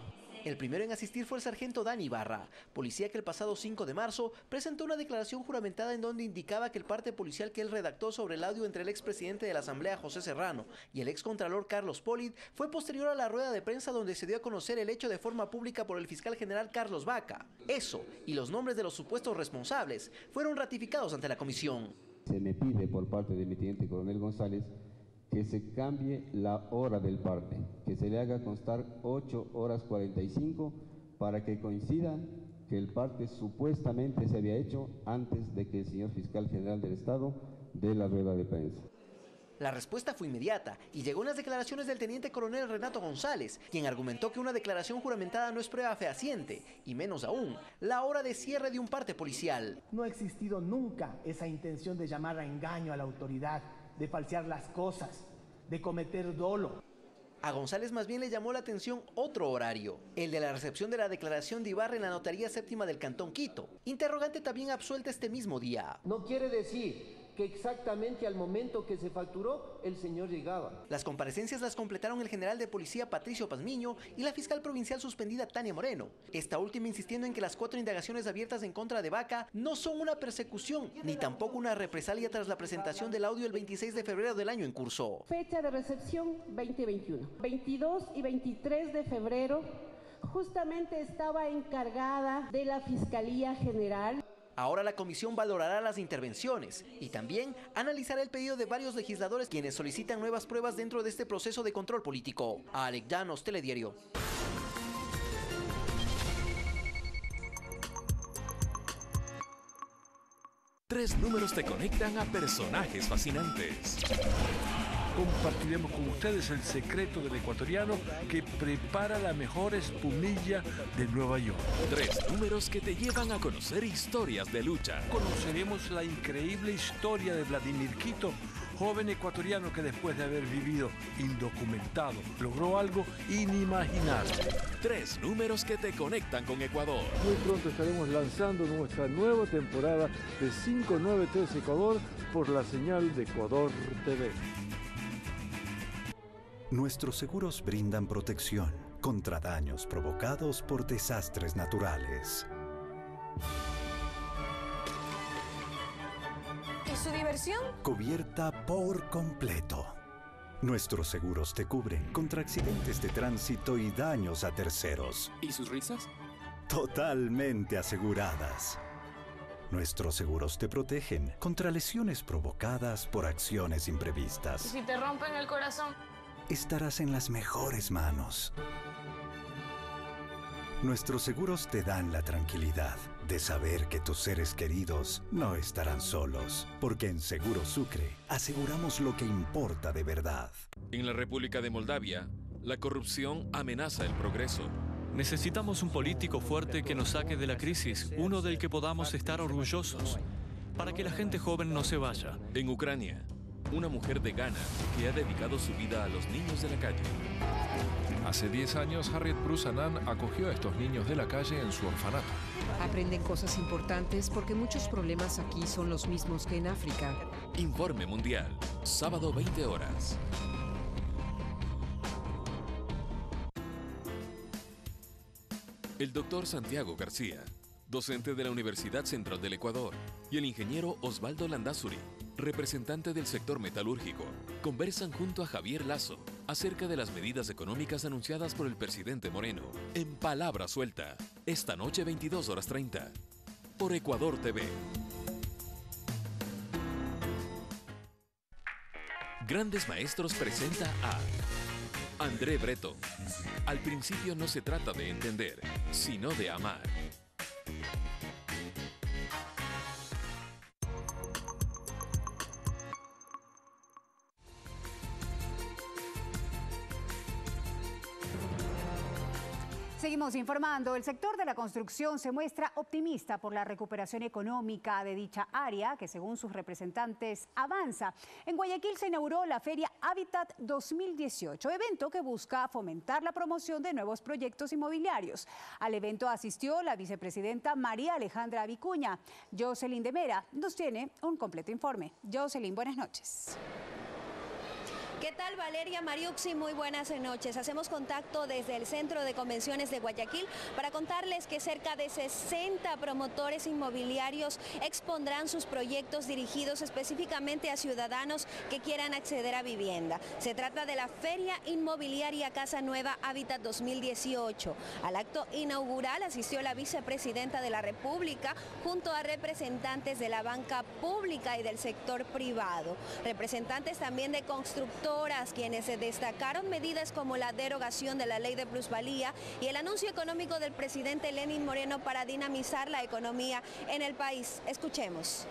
El primero en asistir fue el sargento Dani Ibarra, policía que el pasado 5 de marzo presentó una declaración juramentada en donde indicaba que el parte policial que él redactó sobre el audio entre el expresidente de la Asamblea José Serrano y el excontralor Carlos Polit fue posterior a la rueda de prensa donde se dio a conocer el hecho de forma pública por el fiscal general Carlos Vaca. Eso y los nombres de los supuestos responsables fueron ratificados ante la comisión. Se me pide por parte de mi teniente coronel González que se cambie la hora del parte, que se le haga constar 8:45 para que coincida que el parte supuestamente se había hecho antes de que el señor fiscal general del Estado dé la rueda de prensa. La respuesta fue inmediata y llegó en las declaraciones del teniente coronel Renato González, quien argumentó que una declaración juramentada no es prueba fehaciente, y menos aún, la hora de cierre de un parte policial. No ha existido nunca esa intención de llamar a engaño a la autoridad, de falsear las cosas, de cometer dolo. A González más bien le llamó la atención otro horario, el de la recepción de la declaración de Ibarra en la Notaría Séptima del Cantón Quito. Interrogante también absuelta este mismo día. No quiere decir que exactamente al momento que se facturó, el señor llegaba. Las comparecencias las completaron el general de policía Patricio Pazmiño y la fiscal provincial suspendida Tania Moreno. Esta última insistiendo en que las 4 indagaciones abiertas en contra de Vaca no son una persecución, ni tampoco una represalia tras la presentación del audio el 26 de febrero del año en curso. Fecha de recepción 2021. 22 y 23 de febrero justamente estaba encargada de la Fiscalía General. Ahora la comisión valorará las intervenciones y también analizará el pedido de varios legisladores quienes solicitan nuevas pruebas dentro de este proceso de control político. Alex Llanos, Telediario. Tres números te conectan a personajes fascinantes. Compartiremos con ustedes el secreto del ecuatoriano que prepara la mejor espumilla de Nueva York. Tres números que te llevan a conocer historias de lucha. Conoceremos la increíble historia de Vladimir Quito, joven ecuatoriano que después de haber vivido indocumentado, logró algo inimaginable. Tres números que te conectan con Ecuador. Muy pronto estaremos lanzando nuestra nueva temporada de 593 Ecuador por la señal de Ecuador TV. Nuestros seguros brindan protección contra daños provocados por desastres naturales. ¿Y su diversión? Cubierta por completo. Nuestros seguros te cubren contra accidentes de tránsito y daños a terceros. ¿Y sus risas? Totalmente aseguradas. Nuestros seguros te protegen contra lesiones provocadas por acciones imprevistas. ¿Y si te rompen el corazón? Estarás en las mejores manos. Nuestros seguros te dan la tranquilidad de saber que tus seres queridos no estarán solos, porque en Seguros Sucre aseguramos lo que importa de verdad. En la República de Moldavia, la corrupción amenaza el progreso. Necesitamos un político fuerte que nos saque de la crisis, uno del que podamos estar orgullosos, para que la gente joven no se vaya. En Ucrania, una mujer de Ghana que ha dedicado su vida a los niños de la calle. Hace 10 años, Harriet Bruce Annan acogió a estos niños de la calle en su orfanato. Aprenden cosas importantes porque muchos problemas aquí son los mismos que en África. Informe Mundial, sábado 20 horas. El doctor Santiago García, docente de la Universidad Central del Ecuador, y el ingeniero Osvaldo Landázuri, representante del sector metalúrgico, conversan junto a Javier Lazo acerca de las medidas económicas anunciadas por el presidente Moreno en Palabra Suelta, esta noche 22:30, por Ecuador TV. Grandes Maestros presenta a André Breton. Al principio no se trata de entender, sino de amar. Seguimos informando. El sector de la construcción se muestra optimista por la recuperación económica de dicha área, que según sus representantes avanza. En Guayaquil se inauguró la Feria Hábitat 2018, evento que busca fomentar la promoción de nuevos proyectos inmobiliarios. Al evento asistió la vicepresidenta María Alejandra Vicuña. Jocelyn de Mera nos tiene un completo informe. Jocelyn, buenas noches. ¿Qué tal, Valeria Mariuxi? Muy buenas noches. Hacemos contacto desde el Centro de Convenciones de Guayaquil para contarles que cerca de 60 promotores inmobiliarios expondrán sus proyectos dirigidos específicamente a ciudadanos que quieran acceder a vivienda. Se trata de la Feria Inmobiliaria Casa Nueva Hábitat 2018. Al acto inaugural asistió la vicepresidenta de la República junto a representantes de la banca pública y del sector privado. Representantes también de constructores, quienes destacaron medidas como la derogación de la ley de plusvalía y el anuncio económico del presidente Lenín Moreno para dinamizar la economía en el país. Escuchemos.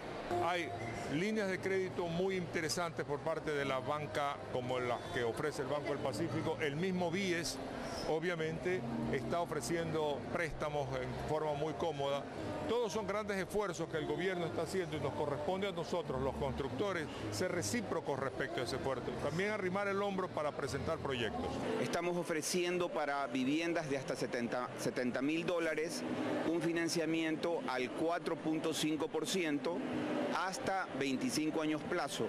Hay líneas de crédito muy interesantes por parte de la banca como las que ofrece el Banco del Pacífico. El mismo BIES obviamente está ofreciendo préstamos en forma muy cómoda. Todos son grandes esfuerzos que el gobierno está haciendo y nos corresponde a nosotros, los constructores, ser recíprocos respecto a ese esfuerzo. También arrimar el hombro para presentar proyectos. Estamos ofreciendo para viviendas de hasta $70.000 un financiamiento al 4.5% hasta 25 años plazo.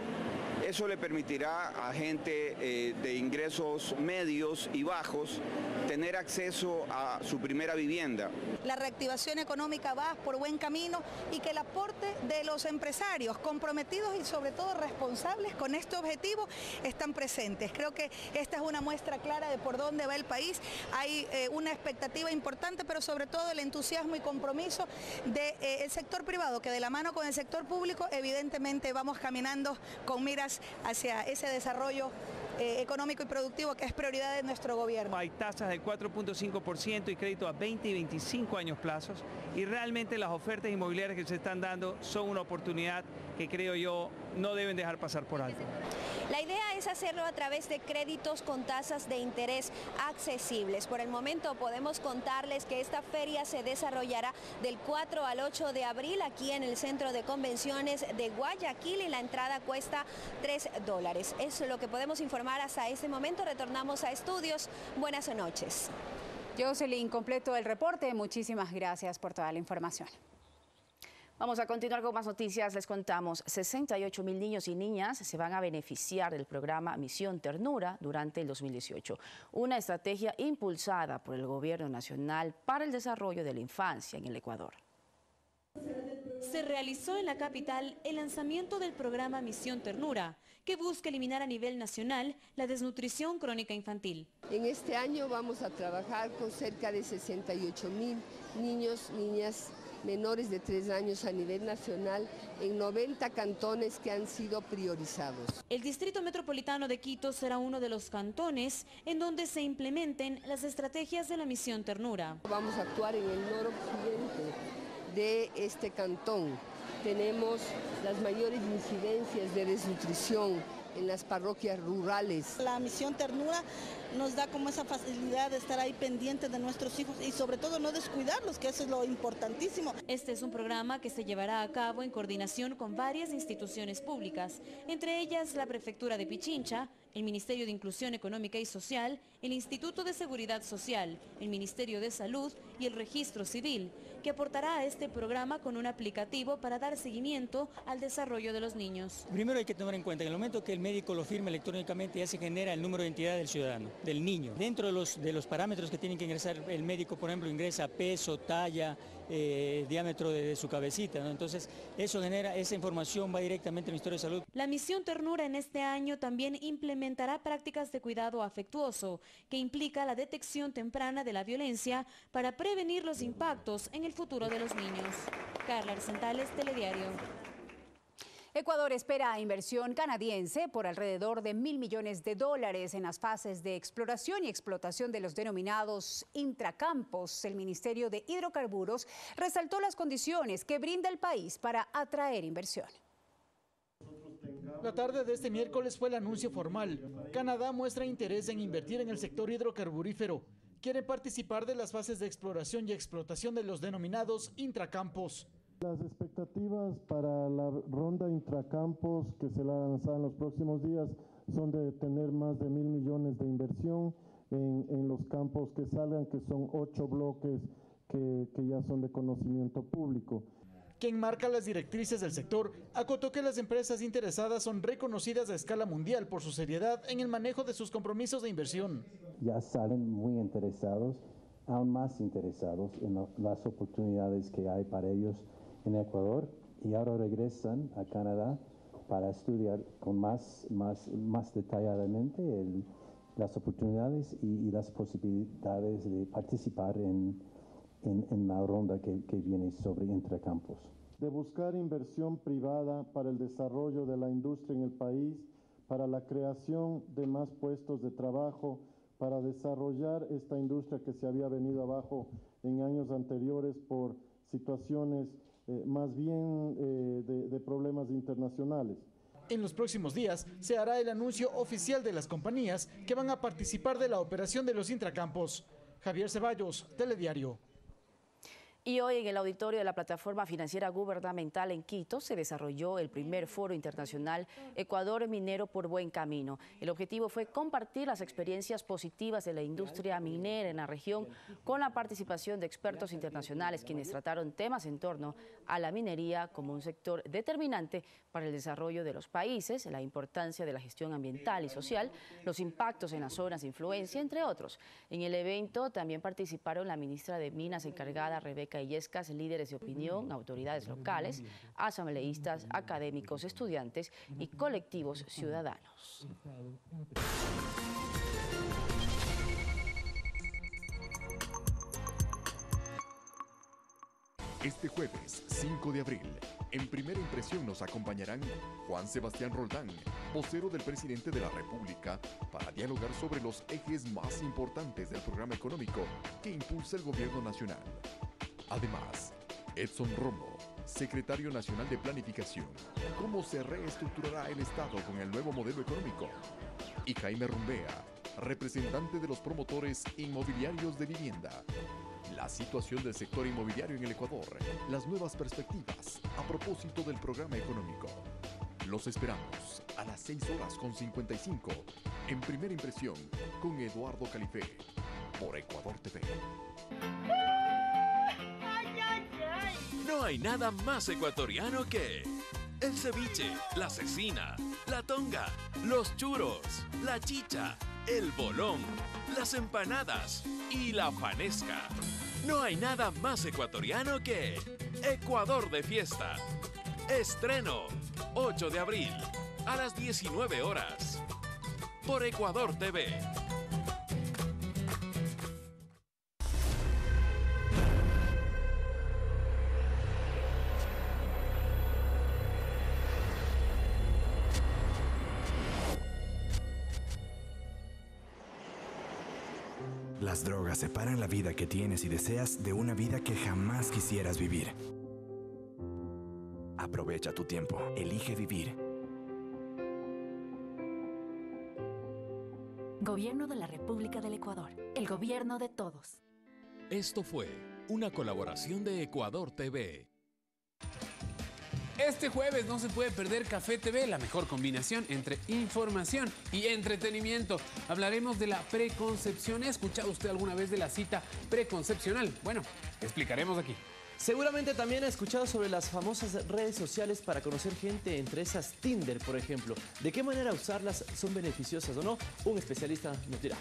Eso le permitirá a gente de ingresos medios y bajos tener acceso a su primera vivienda. La reactivación económica va por buen camino y que el aporte de los empresarios comprometidos y sobre todo responsables con este objetivo están presentes. Creo que esta es una muestra clara de por dónde va el país. Hay una expectativa importante, pero sobre todo el entusiasmo y compromiso del sector privado, que de la mano con el sector público evidentemente vamos caminando con miras hacia ese desarrollo económico y productivo que es prioridad de nuestro gobierno. Hay tasas del 4.5% y crédito a 20 y 25 años plazos, y realmente las ofertas inmobiliarias que se están dando son una oportunidad que creo yo no deben dejar pasar por alto. La idea es hacerlo a través de créditos con tasas de interés accesibles. Por el momento podemos contarles que esta feria se desarrollará del 4 al 8 de abril aquí en el Centro de Convenciones de Guayaquil y la entrada cuesta $3. Es lo que podemos informar hasta este momento. Retornamos a estudios. Buenas noches. Jocelyn, completo el reporte. Muchísimas gracias por toda la información. Vamos a continuar con más noticias. Les contamos, 68.000 niños y niñas se van a beneficiar del programa Misión Ternura durante el 2018, una estrategia impulsada por el Gobierno Nacional para el desarrollo de la infancia en el Ecuador. Se realizó en la capital el lanzamiento del programa Misión Ternura, que busca eliminar a nivel nacional la desnutrición crónica infantil. En este año vamos a trabajar con cerca de 68.000 niños, niñas menores de 3 años a nivel nacional en 90 cantones que han sido priorizados. El Distrito Metropolitano de Quito será uno de los cantones en donde se implementen las estrategias de la Misión Ternura. Vamos a actuar en el noroccidente de este cantón. Tenemos las mayores incidencias de desnutrición en las parroquias rurales. La Misión Ternura nos da como esa facilidad de estar ahí pendiente de nuestros hijos y sobre todo no descuidarlos, que eso es lo importantísimo. Este es un programa que se llevará a cabo en coordinación con varias instituciones públicas, entre ellas la Prefectura de Pichincha, el Ministerio de Inclusión Económica y Social, el Instituto de Seguridad Social, el Ministerio de Salud y el Registro Civil, que aportará a este programa con un aplicativo para dar seguimiento al desarrollo de los niños. Primero hay que tomar en cuenta que en el momento que el médico lo firme electrónicamente ya se genera el número de identidad del ciudadano, del niño. Dentro de los parámetros que tienen que ingresar el médico, por ejemplo, ingresa peso, talla, diámetro de su cabecita, ¿no? Entonces eso genera, esa información va directamente al Ministerio de Salud. La Misión Ternura en este año también implementará prácticas de cuidado afectuoso, que implica la detección temprana de la violencia para prevenir los impactos en el futuro de los niños. Carla Arcentales, Telediario. Ecuador espera inversión canadiense por alrededor de $1.000 millones en las fases de exploración y explotación de los denominados intracampos. El Ministerio de Hidrocarburos resaltó las condiciones que brinda el país para atraer inversión. La tarde de este miércoles fue el anuncio formal. Canadá muestra interés en invertir en el sector hidrocarburífero. Quiere participar de las fases de exploración y explotación de los denominados intracampos. Las expectativas para la ronda intracampos que se lanzará en los próximos días son de tener más de $1.000 millones de inversión en los campos que salgan, que son 8 bloques que ya son de conocimiento público. Quien marca las directrices del sector acotó que las empresas interesadas son reconocidas a escala mundial por su seriedad en el manejo de sus compromisos de inversión. Ya salen muy interesados, aún más interesados en las oportunidades que hay para ellos en Ecuador, y ahora regresan a Canadá para estudiar con más detalladamente las oportunidades y las posibilidades de participar en la ronda que viene sobre intracampos. De buscar inversión privada para el desarrollo de la industria en el país, para la creación de más puestos de trabajo, para desarrollar esta industria que se había venido abajo en años anteriores por situaciones más bien de problemas internacionales. En los próximos días se hará el anuncio oficial de las compañías que van a participar de la operación de los intracampos. Javier Ceballos, Telediario. Y hoy en el auditorio de la Plataforma Financiera Gubernamental en Quito se desarrolló el primer foro internacional Ecuador Minero por Buen Camino. El objetivo fue compartir las experiencias positivas de la industria minera en la región con la participación de expertos internacionales quienes trataron temas en torno a la minería como un sector determinante para el desarrollo de los países, la importancia de la gestión ambiental y social, los impactos en las zonas de influencia, entre otros. En el evento también participaron la ministra de Minas encargada, Rebeca Illescas, líderes de opinión, autoridades locales, asambleístas, académicos, estudiantes y colectivos ciudadanos. Este jueves 5 de abril, en Primera Impresión nos acompañarán Juan Sebastián Roldán, vocero del presidente de la República, para dialogar sobre los ejes más importantes del programa económico que impulsa el gobierno nacional. Además, Edson Romo, secretario nacional de Planificación, cómo se reestructurará el Estado con el nuevo modelo económico. Y Jaime Rumbea, representante de los promotores inmobiliarios de vivienda. La situación del sector inmobiliario en el Ecuador, las nuevas perspectivas a propósito del programa económico. Los esperamos a las 6:55 en Primera Impresión con Eduardo Califé por Ecuador TV. No hay nada más ecuatoriano que el ceviche, la cecina, la tonga, los churros, la chicha, el bolón, las empanadas y la fanesca. No hay nada más ecuatoriano que Ecuador de Fiesta. Estreno 8 de abril a las 19 horas por Ecuador TV. Las drogas separan la vida que tienes y deseas de una vida que jamás quisieras vivir. Aprovecha tu tiempo. Elige vivir. Gobierno de la República del Ecuador. El gobierno de todos. Esto fue una colaboración de Ecuador TV. Este jueves no se puede perder Café TV, la mejor combinación entre información y entretenimiento. Hablaremos de la preconcepción. ¿Ha escuchado usted alguna vez de la cita preconcepcional? Bueno, explicaremos aquí. Seguramente también ha escuchado sobre las famosas redes sociales para conocer gente, entre esas Tinder, por ejemplo. ¿De qué manera usarlas? ¿Son beneficiosas o no? Un especialista nos dirá.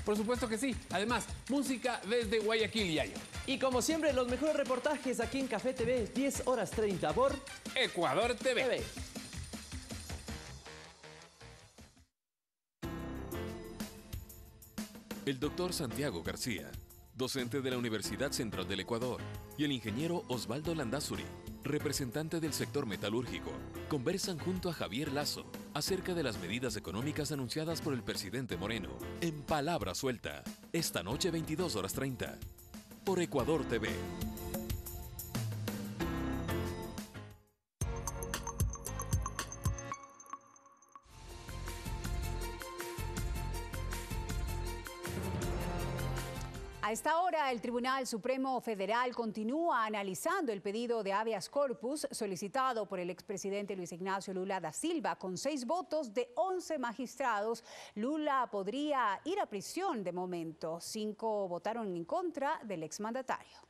Por supuesto que sí. Además, música desde Guayaquil, Yayo. Y como siempre, los mejores reportajes aquí en Café TV, 10:30 por Ecuador TV. El doctor Santiago García, docente de la Universidad Central del Ecuador, y el ingeniero Osvaldo Landazuri, representante del sector metalúrgico, conversan junto a Javier Lazo acerca de las medidas económicas anunciadas por el presidente Moreno en Palabra Suelta, esta noche 22:30, por Ecuador TV. A esta hora, el Tribunal Supremo Federal continúa analizando el pedido de habeas corpus solicitado por el expresidente Luis Ignacio Lula da Silva. Con 6 votos de 11 magistrados, Lula podría ir a prisión de momento. 5 votaron en contra del exmandatario.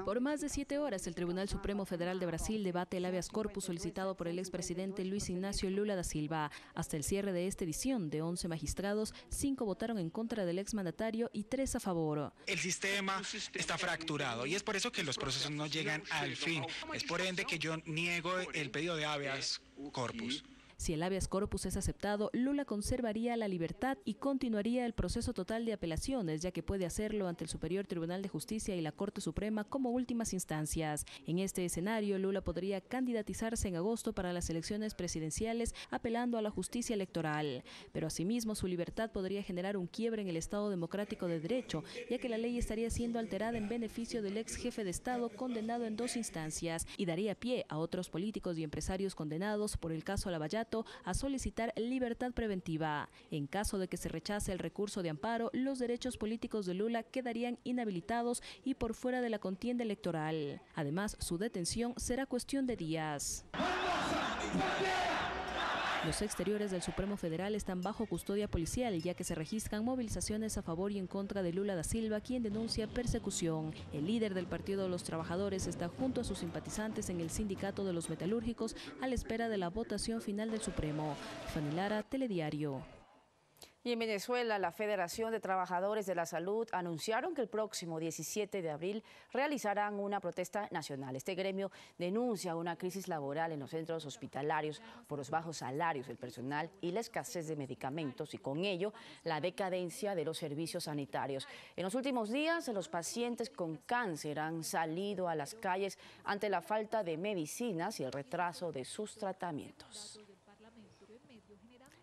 Por más de 7 horas, el Tribunal Supremo Federal de Brasil debate el habeas corpus solicitado por el expresidente Luis Ignacio Lula da Silva. Hasta el cierre de esta edición, de 11 magistrados, 5 votaron en contra del exmandatario y 3 a favor. El sistema está fracturado y es por eso que los procesos no llegan al fin. Es por ende que yo niego el pedido de habeas corpus. Si el habeas corpus es aceptado, Lula conservaría la libertad y continuaría el proceso total de apelaciones, ya que puede hacerlo ante el Superior Tribunal de Justicia y la Corte Suprema como últimas instancias. En este escenario, Lula podría candidatizarse en agosto para las elecciones presidenciales, apelando a la justicia electoral. Pero asimismo, su libertad podría generar un quiebre en el Estado democrático de derecho, ya que la ley estaría siendo alterada en beneficio del ex jefe de Estado condenado en 2 instancias y daría pie a otros políticos y empresarios condenados por el caso Lavallato a solicitar libertad preventiva. En caso de que se rechace el recurso de amparo, los derechos políticos de Lula quedarían inhabilitados y por fuera de la contienda electoral. Además, su detención será cuestión de días. Los exteriores del Supremo Federal están bajo custodia policial, ya que se registran movilizaciones a favor y en contra de Lula da Silva, quien denuncia persecución. El líder del Partido de los Trabajadores está junto a sus simpatizantes en el Sindicato de los Metalúrgicos a la espera de la votación final del Supremo. Fanny Lara, Telediario. Y en Venezuela, la Federación de Trabajadores de la Salud anunciaron que el próximo 17 de abril realizarán una protesta nacional. Este gremio denuncia una crisis laboral en los centros hospitalarios por los bajos salarios del personal y la escasez de medicamentos y con ello la decadencia de los servicios sanitarios. En los últimos días, los pacientes con cáncer han salido a las calles ante la falta de medicinas y el retraso de sus tratamientos.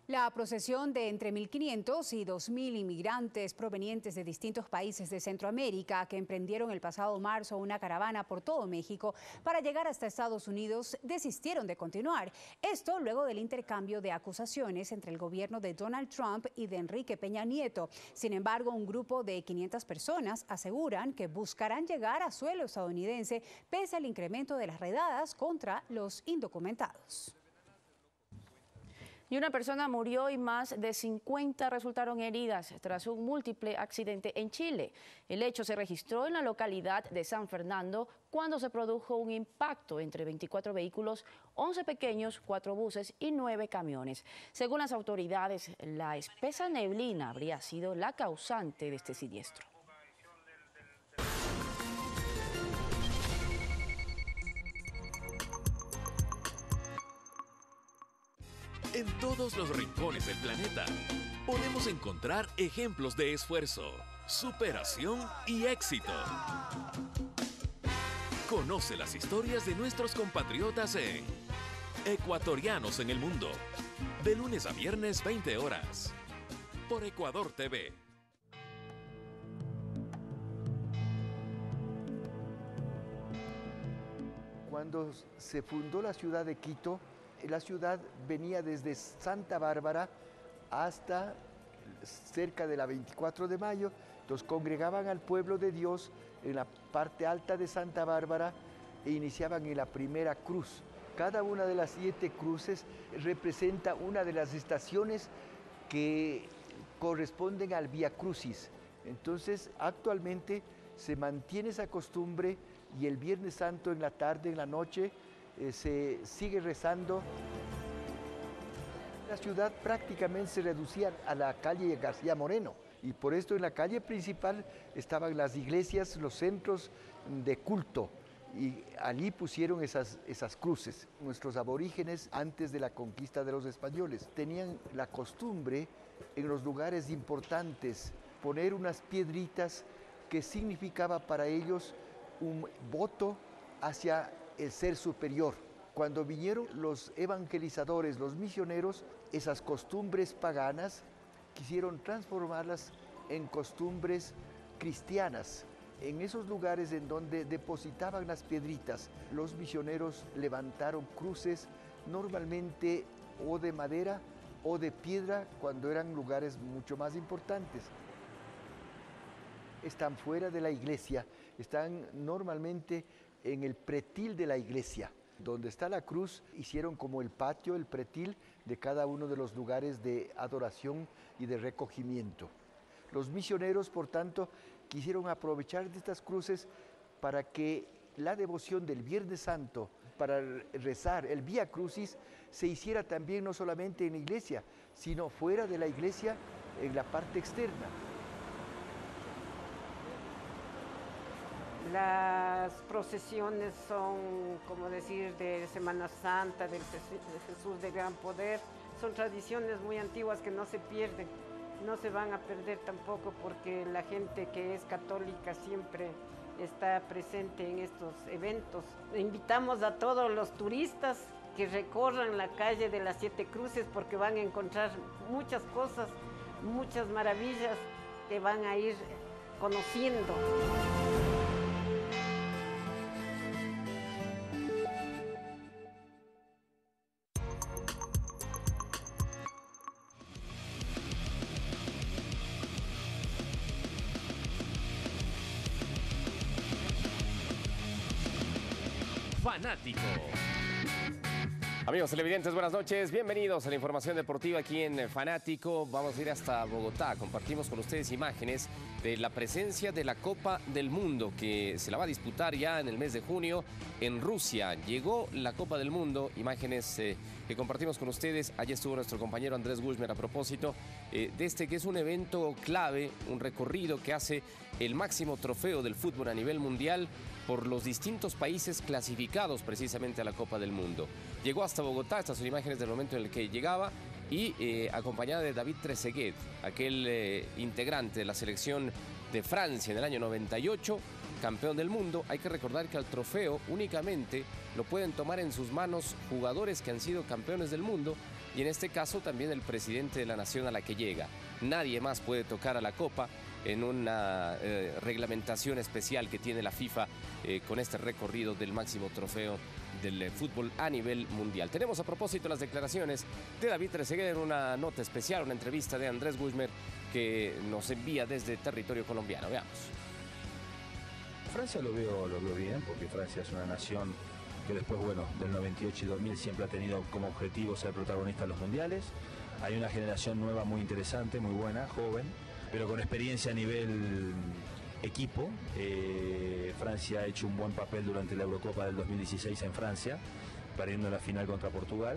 La procesión de entre 1.500 y 2.000 inmigrantes provenientes de distintos países de Centroamérica que emprendieron el pasado marzo una caravana por todo México para llegar hasta Estados Unidos desistieron de continuar. Esto luego del intercambio de acusaciones entre el gobierno de Donald Trump y de Enrique Peña Nieto. Sin embargo, un grupo de 500 personas aseguran que buscarán llegar a suelo estadounidense pese al incremento de las redadas contra los indocumentados. Y una persona murió y más de 50 resultaron heridas tras un múltiple accidente en Chile. El hecho se registró en la localidad de San Fernando cuando se produjo un impacto entre 24 vehículos, 11 pequeños, 4 buses y 9 camiones. Según las autoridades, la espesa neblina habría sido la causante de este siniestro. En todos los rincones del planeta podemos encontrar ejemplos de esfuerzo, superación y éxito. Conoce las historias de nuestros compatriotas en Ecuatorianos en el Mundo, de lunes a viernes 20 horas. por Ecuador TV. Cuando se fundó la ciudad de Quito, la ciudad venía desde Santa Bárbara hasta cerca de la 24 de mayo, entonces congregaban al pueblo de Dios en la parte alta de Santa Bárbara e iniciaban en la primera cruz. Cada una de las 7 cruces representa una de las estaciones que corresponden al Vía Crucis. Entonces, actualmente se mantiene esa costumbre y el Viernes Santo en la tarde, en la noche, se sigue rezando. La ciudad prácticamente se reducía a la calle García Moreno y por esto en la calle principal estaban las iglesias, los centros de culto y allí pusieron esas cruces. Nuestros aborígenes, antes de la conquista de los españoles, tenían la costumbre en los lugares importantes poner unas piedritas que significaba para ellos un voto hacia el ser superior. Cuando vinieron los evangelizadores, los misioneros, esas costumbres paganas quisieron transformarlas en costumbres cristianas. En esos lugares en donde depositaban las piedritas, los misioneros levantaron cruces, normalmente o de madera o de piedra, cuando eran lugares mucho más importantes. Están fuera de la iglesia, están normalmente en el pretil de la iglesia. Donde está la cruz, hicieron como el patio, el pretil de cada uno de los lugares de adoración y de recogimiento. Los misioneros, por tanto, quisieron aprovechar de estas cruces para que la devoción del Viernes Santo, para rezar el Vía Crucis, se hiciera también no solamente en la iglesia, sino fuera de la iglesia, en la parte externa. Las procesiones son, como decir, de Semana Santa, de Jesús de Gran Poder. Son tradiciones muy antiguas que no se pierden, no se van a perder tampoco porque la gente que es católica siempre está presente en estos eventos. Invitamos a todos los turistas que recorran la calle de las 7 Cruces porque van a encontrar muchas cosas, muchas maravillas que van a ir conociendo. Fanático. Amigos televidentes, buenas noches. Bienvenidos a la información deportiva aquí en Fanático. Vamos a ir hasta Bogotá. Compartimos con ustedes imágenes de la presencia de la Copa del Mundo que se la va a disputar ya en el mes de junio en Rusia. Llegó la Copa del Mundo, imágenes que compartimos con ustedes. Allí estuvo nuestro compañero Andrés Guzmán a propósito de este que es un evento clave, un recorrido que hace el máximo trofeo del fútbol a nivel mundial por los distintos países clasificados precisamente a la Copa del Mundo. Llegó hasta Bogotá, estas son imágenes del momento en el que llegaba y acompañada de David Trezeguet, aquel integrante de la selección de Francia en el año 98, campeón del mundo. Hay que recordar que al trofeo únicamente lo pueden tomar en sus manos jugadores que han sido campeones del mundo y en este caso también el presidente de la nación a la que llega. Nadie más puede tocar a la Copa en una reglamentación especial que tiene la FIFA con este recorrido del máximo trofeo del fútbol a nivel mundial. Tenemos a propósito las declaraciones de David Trezeguet en una nota especial, una entrevista de Andrés Guzmán que nos envía desde territorio colombiano. Veamos. Francia lo veo bien, porque Francia es una nación que después, del 98 y 2000 siempre ha tenido como objetivo ser protagonista en los mundiales. Hay una generación nueva muy interesante, muy buena, joven, pero con experiencia a nivel equipo. Francia ha hecho un buen papel durante la Eurocopa del 2016 en Francia, perdiendo la final contra Portugal.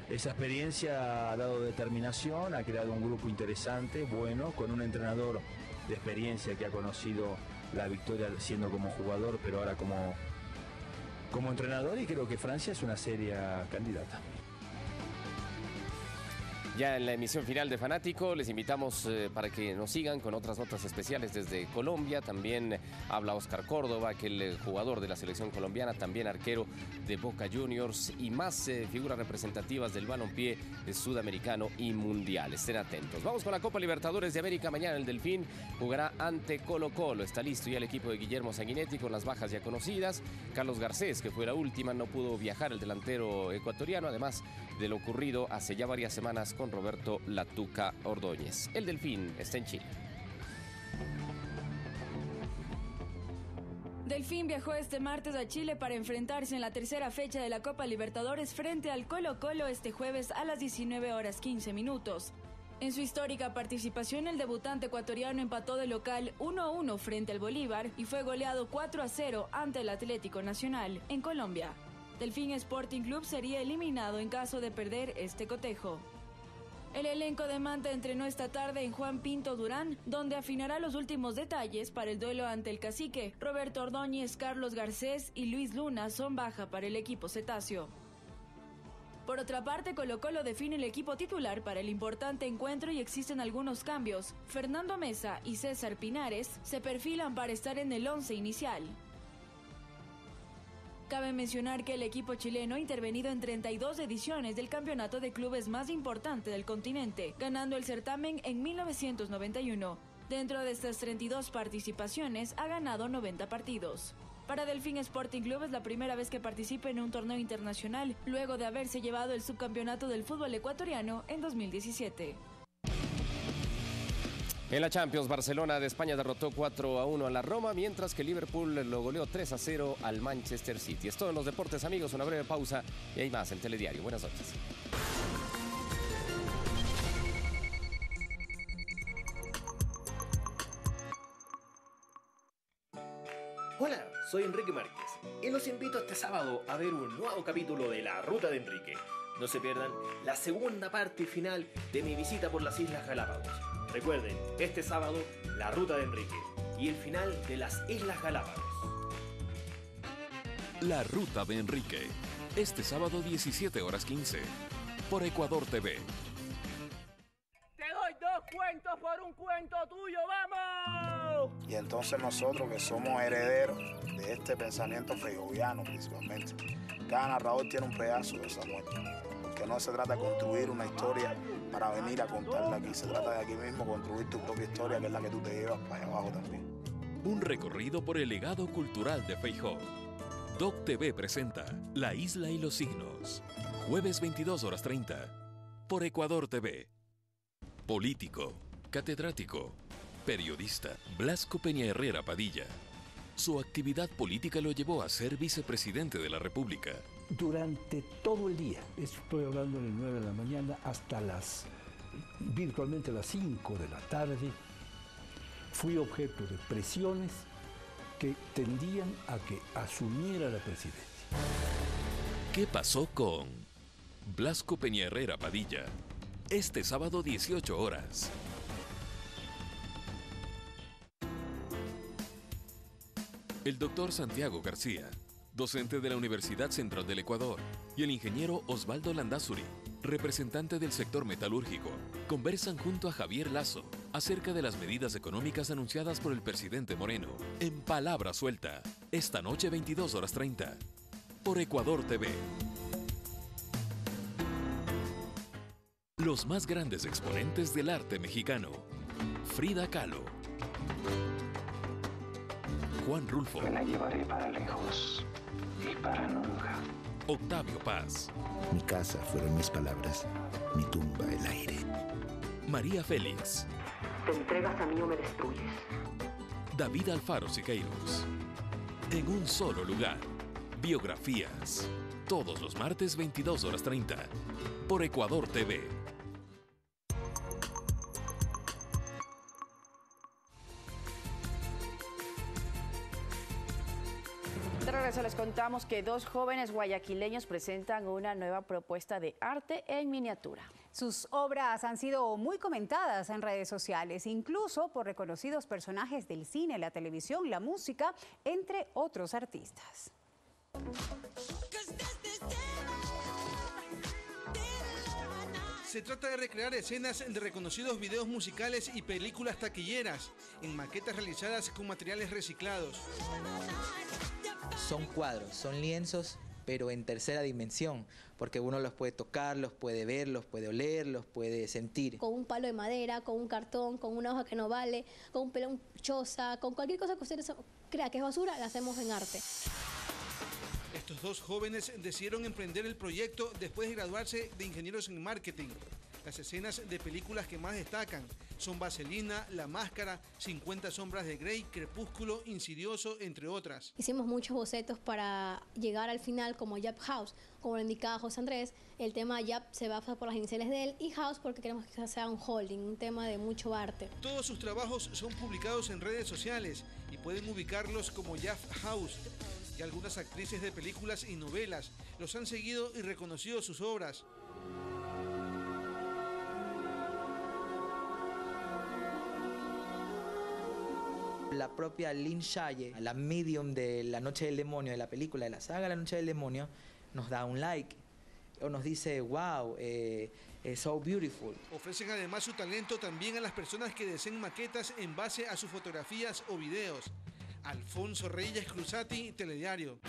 Esa experiencia ha dado determinación, ha creado un grupo interesante, bueno, con un entrenador de experiencia que ha conocido la victoria siendo como jugador, pero ahora como entrenador, y creo que Francia es una seria candidata. Ya en la emisión final de Fanático les invitamos para que nos sigan con otras notas especiales desde Colombia. También habla Oscar Córdoba, aquel jugador de la selección colombiana, también arquero de Boca Juniors y más figuras representativas del balompié sudamericano y mundial. Estén atentos. Vamos con la Copa Libertadores de América. Mañana el Delfín jugará ante Colo-Colo. Está listo ya el equipo de Guillermo Sanguinetti con las bajas ya conocidas. Carlos Garcés, que fue la última, no pudo viajar, el delantero ecuatoriano, además de lo ocurrido hace ya varias semanas con Roberto La Tuca Ordóñez. El Delfín está en Chile. Delfín viajó este martes a Chile para enfrentarse en la tercera fecha de la Copa Libertadores frente al Colo-Colo este jueves a las 19:15. En su histórica participación, el debutante ecuatoriano empató de local 1-1 frente al Bolívar y fue goleado 4-0 ante el Atlético Nacional en Colombia. Delfín Sporting Club sería eliminado en caso de perder este cotejo. El elenco de Manta entrenó esta tarde en Juan Pinto Durán, donde afinará los últimos detalles para el duelo ante el Cacique. Roberto Ordóñez, Carlos Garcés y Luis Luna son baja para el equipo cetáceo. Por otra parte, Colo-Colo define el equipo titular para el importante encuentro y existen algunos cambios. Fernando Mesa y César Pinares se perfilan para estar en el 11 inicial. Cabe mencionar que el equipo chileno ha intervenido en 32 ediciones del campeonato de clubes más importante del continente, ganando el certamen en 1991. Dentro de estas 32 participaciones, ha ganado 90 partidos. Para Delfín Sporting Club es la primera vez que participa en un torneo internacional, luego de haberse llevado el subcampeonato del fútbol ecuatoriano en 2017. En la Champions, Barcelona de España derrotó 4-1 a la Roma, mientras que Liverpool lo goleó 3-0 al Manchester City. Es todo en los deportes, amigos. Una breve pausa y hay más en Telediario. Buenas noches. Hola, soy Enrique Márquez y los invito este sábado a ver un nuevo capítulo de La Ruta de Enrique. No se pierdan la segunda parte y final de mi visita por las Islas Galápagos. Recuerden, este sábado, La Ruta de Enrique y el final de las Islas Galápagos. La Ruta de Enrique, este sábado 17:15, por Ecuador TV. Te doy 2 cuentos por un cuento tuyo, ¡vamos! Y entonces nosotros que somos herederos de este pensamiento feijóviano principalmente, cada narrador tiene un pedazo de esa muerte. Porque no se trata de construir una historia para venir a contarla aquí, se trata de aquí mismo construir tu propia historia, que es la que tú te llevas para allá abajo también. Un recorrido por el legado cultural de Feijó. Doc TV presenta La Isla y los Signos, jueves 22:30, por Ecuador TV. Político, catedrático, periodista, Blasco Peña Herrera Padilla. Su actividad política lo llevó a ser vicepresidente de la República. Durante todo el día, estoy hablando de 9 de la mañana hasta virtualmente las 5 de la tarde, fui objeto de presiones que tendían a que asumiera la presidencia. ¿Qué pasó con Blasco Peña Herrera Padilla? Este sábado 18 horas. El doctor Santiago García, docente de la Universidad Central del Ecuador, y el ingeniero Osvaldo Landazuri, representante del sector metalúrgico, conversan junto a Javier Lazo acerca de las medidas económicas anunciadas por el presidente Moreno en Palabra Suelta, esta noche 22:30, por Ecuador TV. Los más grandes exponentes del arte mexicano. Frida Kahlo, Juan Rulfo. Me la llevaré para lejos y para nunca. Octavio Paz. Mi casa fueron mis palabras, mi tumba el aire. María Félix. ¿Te entregas a mí o me destruyes? David Alfaro Siqueiros. En un solo lugar. Biografías. Todos los martes 22:30. Por Ecuador TV. De regreso les contamos que 2 jóvenes guayaquileños presentan una nueva propuesta de arte en miniatura. Sus obras han sido muy comentadas en redes sociales, incluso por reconocidos personajes del cine, la televisión, la música, entre otros artistas. Se trata de recrear escenas de reconocidos videos musicales y películas taquilleras en maquetas realizadas con materiales reciclados. Son cuadros, son lienzos, pero en tercera dimensión, porque uno los puede tocar, los puede ver, los puede oler, los puede sentir. Con un palo de madera, con un cartón, con una hoja que no vale, con un pelón choza, con cualquier cosa que ustedes crean que es basura, la hacemos en arte. Estos dos jóvenes decidieron emprender el proyecto después de graduarse de ingenieros en marketing. Las escenas de películas que más destacan son Vaselina, La Máscara, 50 sombras de Grey, Crepúsculo, Insidioso, entre otras. Hicimos muchos bocetos para llegar al final como Yap House, como lo indicaba José Andrés. El tema Yap se basa por las iniciales de él y House porque queremos que sea un holding, un tema de mucho arte. Todos sus trabajos son publicados en redes sociales y pueden ubicarlos como Yap House. Y algunas actrices de películas y novelas los han seguido y reconocido sus obras. La propia Lynn Shaye, la medium de La Noche del Demonio, de la película de la saga La Noche del Demonio, nos da un like o nos dice, wow, so beautiful. Ofrecen además su talento también a las personas que deseen maquetas en base a sus fotografías o videos. Alfonso Reyes Cruzati, Telediario.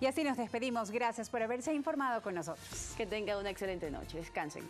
Y así nos despedimos. Gracias por haberse informado con nosotros. Que tenga una excelente noche. Descansen.